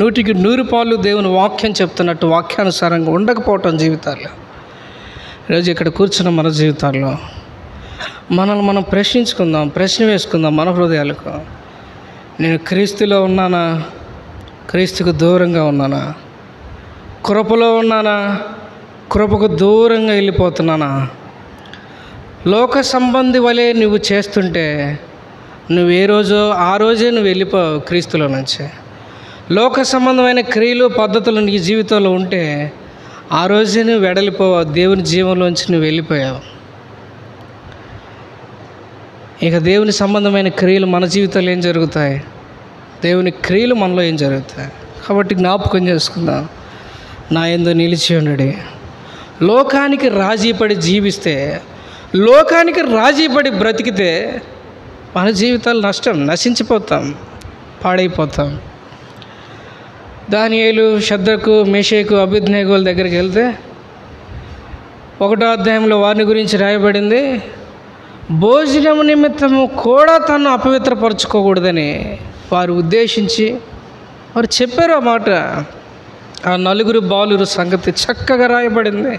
100కి 100 దేవుని వాక్యం చెప్తున్నట్టు వాక్యానుసారంగా ఉండకపోవటం జీవితాల్లో. ఈరోజు ఇక్కడ కూర్చున్న మన జీవితాల్లో మనల్ని మనం ప్రశ్న వేసుకుందాం మన హృదయాలకు. నేను క్రీస్తులో ఉన్నానా? క్రీస్తుకు దూరంగా ఉన్నానా? కృపలో ఉన్నానా? కృపకు దూరంగా వెళ్ళిపోతున్నానా? లోక సంబంధి వలె నువ్వు చేస్తుంటే నువ్వు ఆ రోజే నువ్వు వెళ్ళిపోవు క్రీస్తులో నుంచి. లోక సంబంధమైన క్రియలు, పద్ధతులు నీ జీవితంలో ఉంటే ఆ రోజే నువ్వు వెడలిపోవు, దేవుని జీవంలోంచి నువ్వు వెళ్ళిపోయావు. ఇక దేవుని సంబంధమైన క్రియలు మన జీవితంలో ఏం జరుగుతాయి? దేవుని క్రియలు మనలో ఏం జరుగుతాయి? కాబట్టి జ్ఞాపకం చేసుకుందాం, నా యందు నిలిచి ఉండడి. లోకానికి రాజీపడి జీవిస్తే, లోకానికి రాజీపడి బ్రతికితే మన జీవితాలు నశించిపోతాం, పాడైపోతాం. దానియేలు, షద్రకు, మేషకు, అబేద్నెగోల దగ్గరికి వెళ్తే 1వ అధ్యాయంలో వారిని గురించి రాయబడింది, భోజనం నిమిత్తము కూడా తను అపవిత్రపరచుకోకూడదని వారు ఉద్దేశించి వారు చెప్పారు ఆ మాట. ఆ 4 బాలురు సంగతి చక్కగా రాయబడింది.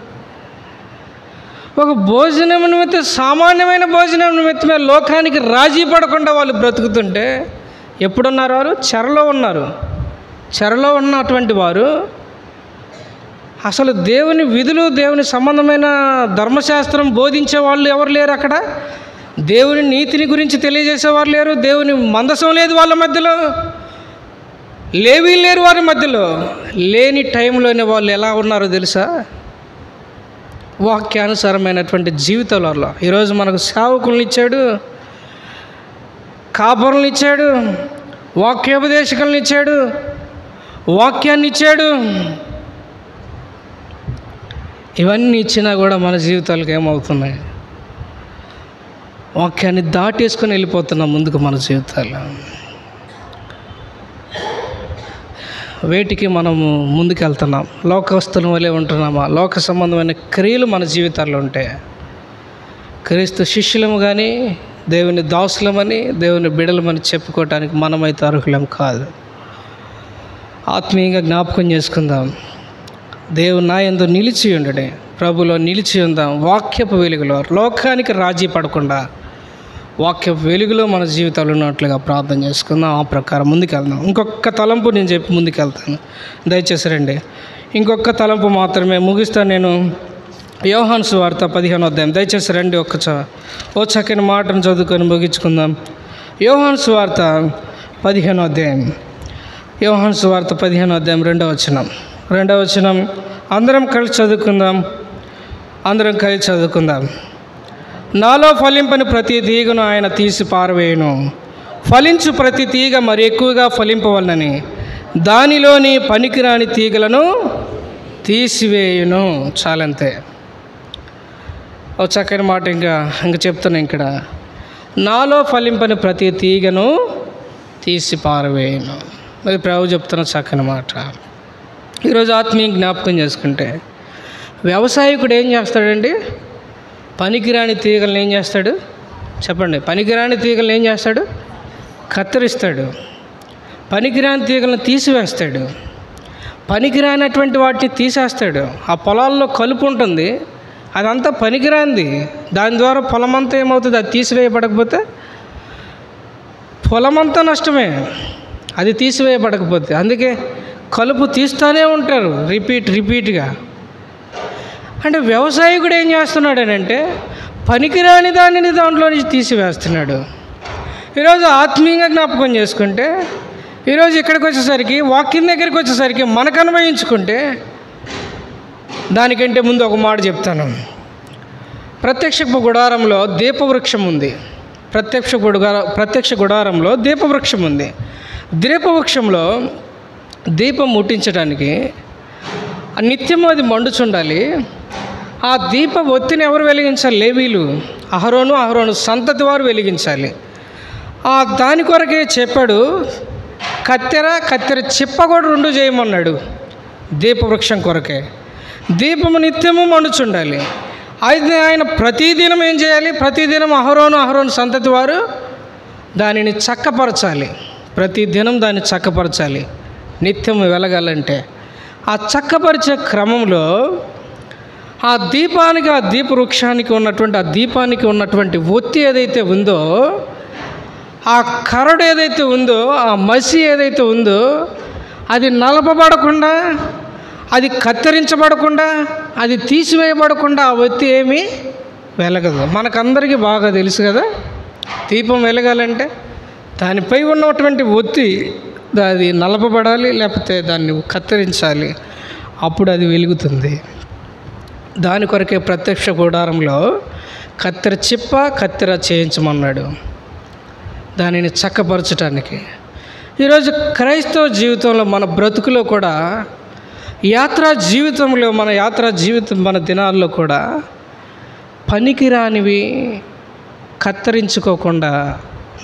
ఒక భోజనం నిమిత్తం, సామాన్యమైన భోజనం నిమిత్తమే లోకానికి రాజీ పడకుండా వాళ్ళు బ్రతుకుతుంటే ఎప్పుడున్నారు? వారు చెరలో ఉన్నారు. చెరలో ఉన్నటువంటి వారు అసలు దేవుని విధులు, దేవుని సంబంధమైన ధర్మశాస్త్రం బోధించే వాళ్ళు ఎవరు లేరు అక్కడ. దేవుని నీతిని గురించి తెలియజేసేవారు లేరు. దేవుని మందసం లేదు వాళ్ళ మధ్యలో, లేవీలు లేరు వారి మధ్యలో. లేని టైంలోనే వాళ్ళు ఎలా ఉన్నారో తెలుసా? వాక్యానుసారమైనటువంటి జీవితాలలో. ఈరోజు మనకు సేవకులను ఇచ్చాడు, కాపరులను ఇచ్చాడు, వాక్యోపదేశకులను ఇచ్చాడు, వాక్యాన్ని ఇచ్చాడు. ఇవన్నీ ఇచ్చినా కూడా మన జీవితాలకు ఏమవుతున్నాయి? వాక్యాన్ని దాటేసుకొని వెళ్ళిపోతున్నాం ముందుకు మన జీవితాలు. వేటికి మనము ముందుకెళ్తున్నాం? లోకస్తుల వలె ఉంటున్నామా? లోక సంబంధమైన క్రియలు మన జీవితాల్లో ఉంటే క్రీస్తు శిష్యులము కానీ దేవుని దాసులమని దేవుని బిడలమని చెప్పుకోవటానికి మనమైతే అర్హులం కాదు. ఆత్మీయంగా జ్ఞాపకం చేసుకుందాం. దేవుని నా యందు నిలిచి ఉండడే, ప్రభులో నిలిచి ఉందాం. వాక్యపు వెలుగులో లోకానికి రాజీ పడకుండా వాక్యపు వెలుగులో మన జీవితాలు ఉన్నట్లుగా ప్రార్థన చేసుకుందాం. ఆ ప్రకారం ముందుకెళ్దాం. ఇంకొక తలంపు నేను చెప్పి ముందుకెళ్తాను, దయచేసి రండి. ఇంకొక తలంపు మాత్రమే ముగిస్తాను నేను. యోహాను సువార్త 15వ అధ్యాయం, దయచేసి రండి. ఓ చక్కని మాటను చదువుకొని ముగించుకుందాం. యోహాను సువార్త 15వ అధ్యాయం, యోహాను సువార్త 15వ అధ్యాయం 2వ వచనం. అందరం కలిసి చదువుకుందాం. నాలో ఫలింపని ప్రతి తీగను ఆయన తీసి పారవేయును, ఫలించు ప్రతి తీగ మరి ఎక్కువగా ఫలింపవలనని దానిలోని పనికిరాని తీగలను తీసివేయును. చాలంతే. ఓ చక్కని మాట ఇంకా చెప్తున్నాను ఇక్కడ. నాలో ఫలింపని ప్రతి తీగను తీసి పారవేయను. అది ప్రభు చెప్తున్న చక్కని మాట. ఈరోజు ఆత్మీయ జ్ఞాపకం చేసుకుంటే వ్యవసాయకుడు ఏం చేస్తాడండి? పనికిరాని తీగలను ఏం చేస్తాడు చెప్పండి? పనికిరాని తీగలను ఏం చేస్తాడు? కత్తిరిస్తాడు. పనికిరాని తీగలను తీసివేస్తాడు. పనికిరానటువంటి వాటిని తీసేస్తాడు. ఆ పొలాల్లో కలుపు ఉంటుంది, అదంతా పనికిరాంది. దాని ద్వారా పొలమంతా ఏమవుతుంది? అది తీసివేయబడకపోతే పొలమంతా నష్టమే, అది తీసివేయబడకపోతే. అందుకే కలుపు తీస్తూనే ఉంటారు రిపీట్గా. అంటే వ్యవసాయకుడు ఏం చేస్తున్నాడనంటే పనికిరాని దానిని దాంట్లో నుంచి తీసివేస్తున్నాడు. ఈరోజు ఆత్మీయంగా జ్ఞాపకం చేసుకుంటే, ఈరోజు ఇక్కడికి వచ్చేసరికి వాక్యం దగ్గరికి వచ్చేసరికి మనకు అన్వయించుకుంటే, దానికంటే ముందు ఒక మాట చెప్తాను. ప్రత్యక్షపు గుడారంలో దీపవృక్షం ఉంది. ప్రత్యక్ష గుడారంలో దీపవృక్షం ఉంది. దీపవృక్షంలో దీపం ముట్టించడానికి నిత్యము అది మండుచుండాలి. ఆ దీప ఒత్తిని ఎవరు వెలిగించాలి? లేవీలు, అహరోను సంతతి వారు వెలిగించాలి. దాని కొరకే చెప్పాడు, కత్తెర చిప్ప కూడా 2 చేయమన్నాడు. దీపవృక్షం కొరకే దీపము నిత్యము మండుచుండాలి. అయితే ఆయన ప్రతిదినం ఏం చేయాలి? ప్రతిదినం అహరోను సంతతి వారు దానిని చక్కపరచాలి. ప్రతిదినం దాన్ని చక్కపరచాలి. నిత్యం వెలగాలంటే ఆ చక్కపరిచే క్రమంలో ఆ దీపవృక్షానికి ఉన్నటువంటి ఒత్తి ఏదైతే ఉందో, ఆ కరడు ఏదైతే ఉందో, ఆ మసి ఏదైతే ఉందో, అది నలపబడకుండా, అది కత్తిరించబడకుండా, అది తీసివేయబడకుండా ఆ ఒత్తి ఏమీ వెలగదు. మనకందరికీ బాగా తెలుసు కదా, దీపం వెలగాలంటే దానిపై ఉన్నటువంటి ఒత్తి అది నలపబడాలి, లేకపోతే దాన్ని కత్తిరించాలి, అప్పుడు అది వెలుగుతుంది. దాని కొరకే ప్రత్యక్ష గుడారంలో కత్తెర చేయించమన్నాడు, దానిని చక్కపరచడానికి. ఈరోజు క్రైస్తవ జీవితంలో మన బ్రతుకులో కూడా మన దినాల్లో కూడా పనికిరానివి కత్తిరించుకోకుండా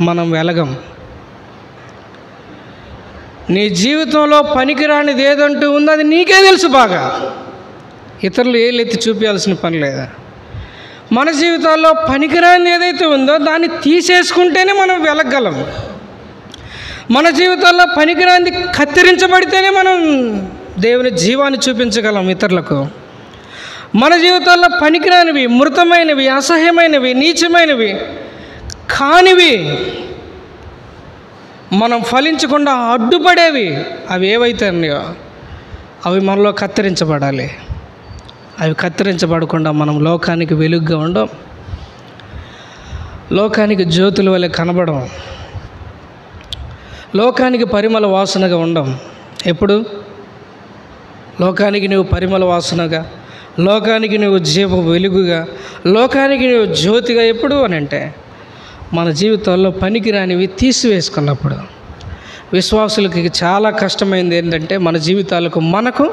మనం వెలగం. నీ జీవితంలో పనికిరానిది ఏదంటూ ఉందో అది నీకే తెలుసు బాగా, ఇతరులు ఏలెత్తి చూపించాల్సిన పని లేదా. మన జీవితాల్లో పనికిరాని ఏదైతే ఉందో దాన్ని తీసేసుకుంటేనే మనం వెలగలం. మన జీవితాల్లో పనికిరాని కత్తిరించబడితేనే మనం దేవుని జీవాన్ని చూపించగలం ఇతరులకు. మన జీవితాల్లో పనికిరానివి, మృతమైనవి, అసహ్యమైనవి, నీచమైనవి, కానివి, మనం ఫలించకుండా అడ్డుపడేవి అవి ఏవైతే ఉన్నాయో అవి మనలో కత్తిరించబడాలి. అవి కత్తిరించబడకుండా మనం లోకానికి వెలుగుగా ఉండం, లోకానికి జ్యోతుల వలె కనబడం, లోకానికి పరిమళ వాసనగా ఉండం. ఎప్పుడు లోకానికి నువ్వు పరిమళ వాసనగా, లోకానికి నువ్వు జీవ వెలుగుగా, లోకానికి నువ్వు జ్యోతిగా ఎప్పుడు అని అంటే మన జీవితాల్లో పనికిరానివి తీసివేసుకున్నప్పుడు. విశ్వాసులకి చాలా కష్టమైంది ఏంటంటే మన జీవితాలకు మనకు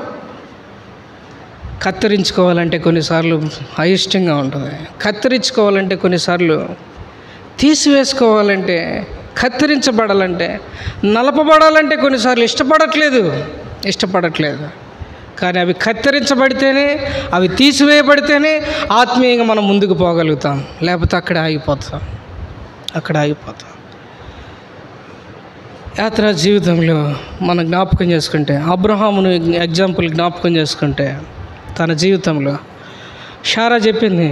కత్తిరించుకోవాలంటే కొన్నిసార్లు అయిష్టంగా ఉంటుంది, కత్తిరించుకోవాలంటే కొన్నిసార్లు తీసివేసుకోవాలంటే, కత్తిరించబడాలంటే, నలపబడాలంటే కొన్నిసార్లు ఇష్టపడట్లేదు. ఇష్టపడట్లేదు. కానీ అవి కత్తిరించబడితేనే, అవి తీసివేయబడితేనే ఆత్మీయంగా మనం ముందుకు పోగలుగుతాం. లేకపోతే అక్కడ ఆగిపోతాం. యాత్రా జీవితంలో మనం జ్ఞాపకం చేసుకుంటే, అబ్రహామును ఎగ్జాంపుల్ జ్ఞాపకం చేసుకుంటే, తన జీవితంలో షారా చెప్పింది,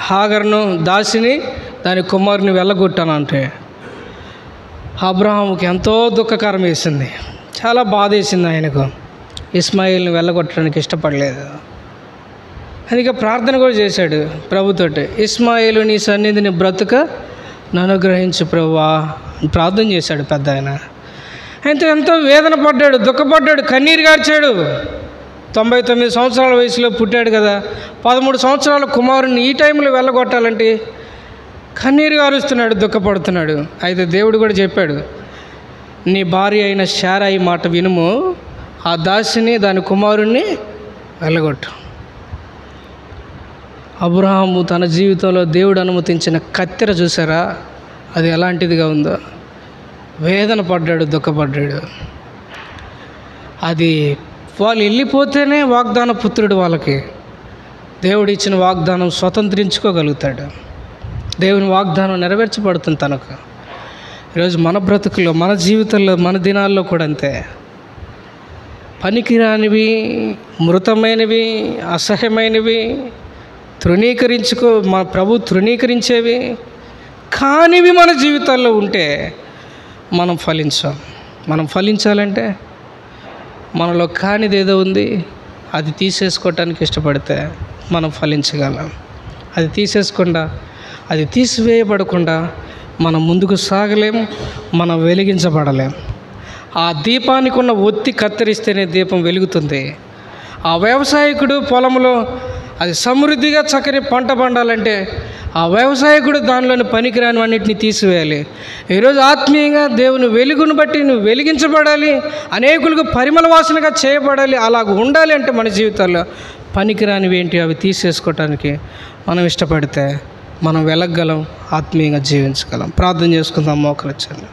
హాగర్ను దాసిని దాని కుమారుని వెళ్ళగొట్టానంటే అబ్రహాముకి ఎంతో దుఃఖకరం వేసింది, చాలా బాధ వేసింది. ఆయనకు ఇస్మాయిల్ని వెళ్ళగొట్టడానికి ఇష్టపడలేదు. అందుకే ప్రార్థన కూడా చేశాడు ప్రభుతోటి, ఇస్మాయిలు నీ సన్నిధిని బ్రతుక నన్ను అనుగ్రహించు ప్రభువా అని ప్రార్థన చేశాడు పెద్ద ఆయన. ఎంతో వేదన పడ్డాడు, దుఃఖపడ్డాడు, కన్నీరు గార్చాడు. 99 సంవత్సరాల వయసులో పుట్టాడు కదా, 13 సంవత్సరాల కుమారుని ఈ టైంలో వెళ్ళగొట్టాలంటే కన్నీరు గారుస్తున్నాడు, దుఃఖపడుతున్నాడు. అయితే దేవుడు కూడా చెప్పాడు, నీ భార్య అయిన శారాయి మాట వినుము, ఆ దాసిని దాని కుమారుణ్ణి వెళ్ళగొట్టు. అబ్రహాము తన జీవితంలో దేవుడు అనుమతించిన కత్తెర చూసారా, అది ఎలాంటిదిగా ఉందో. వేదన పడ్డాడు, దుఃఖపడ్డాడు. అది వాళ్ళు వెళ్ళిపోతేనే వాగ్దాన పుత్రుడు వాళ్ళకి దేవుడు ఇచ్చిన వాగ్దానం స్వతంత్రించుకోగలుగుతాడు. దేవుని వాగ్దానం నెరవేర్చబడుతుంది తనకు. ఈరోజు మన బ్రతుకులో, మన జీవితంలో, మన దినాల్లో కూడా అంతే. పనికిరానివి, మృతమైనవి, అసహ్యమైనవి, మన ప్రభు తృణీకరించేవి కానివి మన జీవితాల్లో ఉంటే మనం ఫలించాం. మనం ఫలించాలంటే మనలో కానిది ఏదో ఉంది, అది తీసేసుకోవటానికి ఇష్టపడితే మనం ఫలించగలం. అది అది తీసివేయబడకుండా మనం ముందుకు సాగలేం, మనం వెలిగించబడలేం. ఆ దీపానికి ఉన్న ఒత్తి కత్తిరిస్తేనే దీపం వెలుగుతుంది. ఆ వ్యవసాయకుడు పొలంలో అది సమృద్ధిగా చక్కని పంట పండాలంటే ఆ వ్యవసాయకుడు దానిలోని పనికిరానివన్నిటిని తీసివేయాలి. ఈరోజు ఆత్మీయంగా దేవుని వెలుగును బట్టి నువ్వు వెలిగించబడాలి, అనేకులకు పరిమళ వాసనగా చేయబడాలి. అలాగ ఉండాలి అంటే మన జీవితాల్లో పనికిరానివి ఏంటి అవి తీసేసుకోవటానికి మనం ఇష్టపడితే మనం వెలగగలం, ఆత్మీయంగా జీవించగలం. ప్రార్థన చేసుకుందాం, మోకరించండి.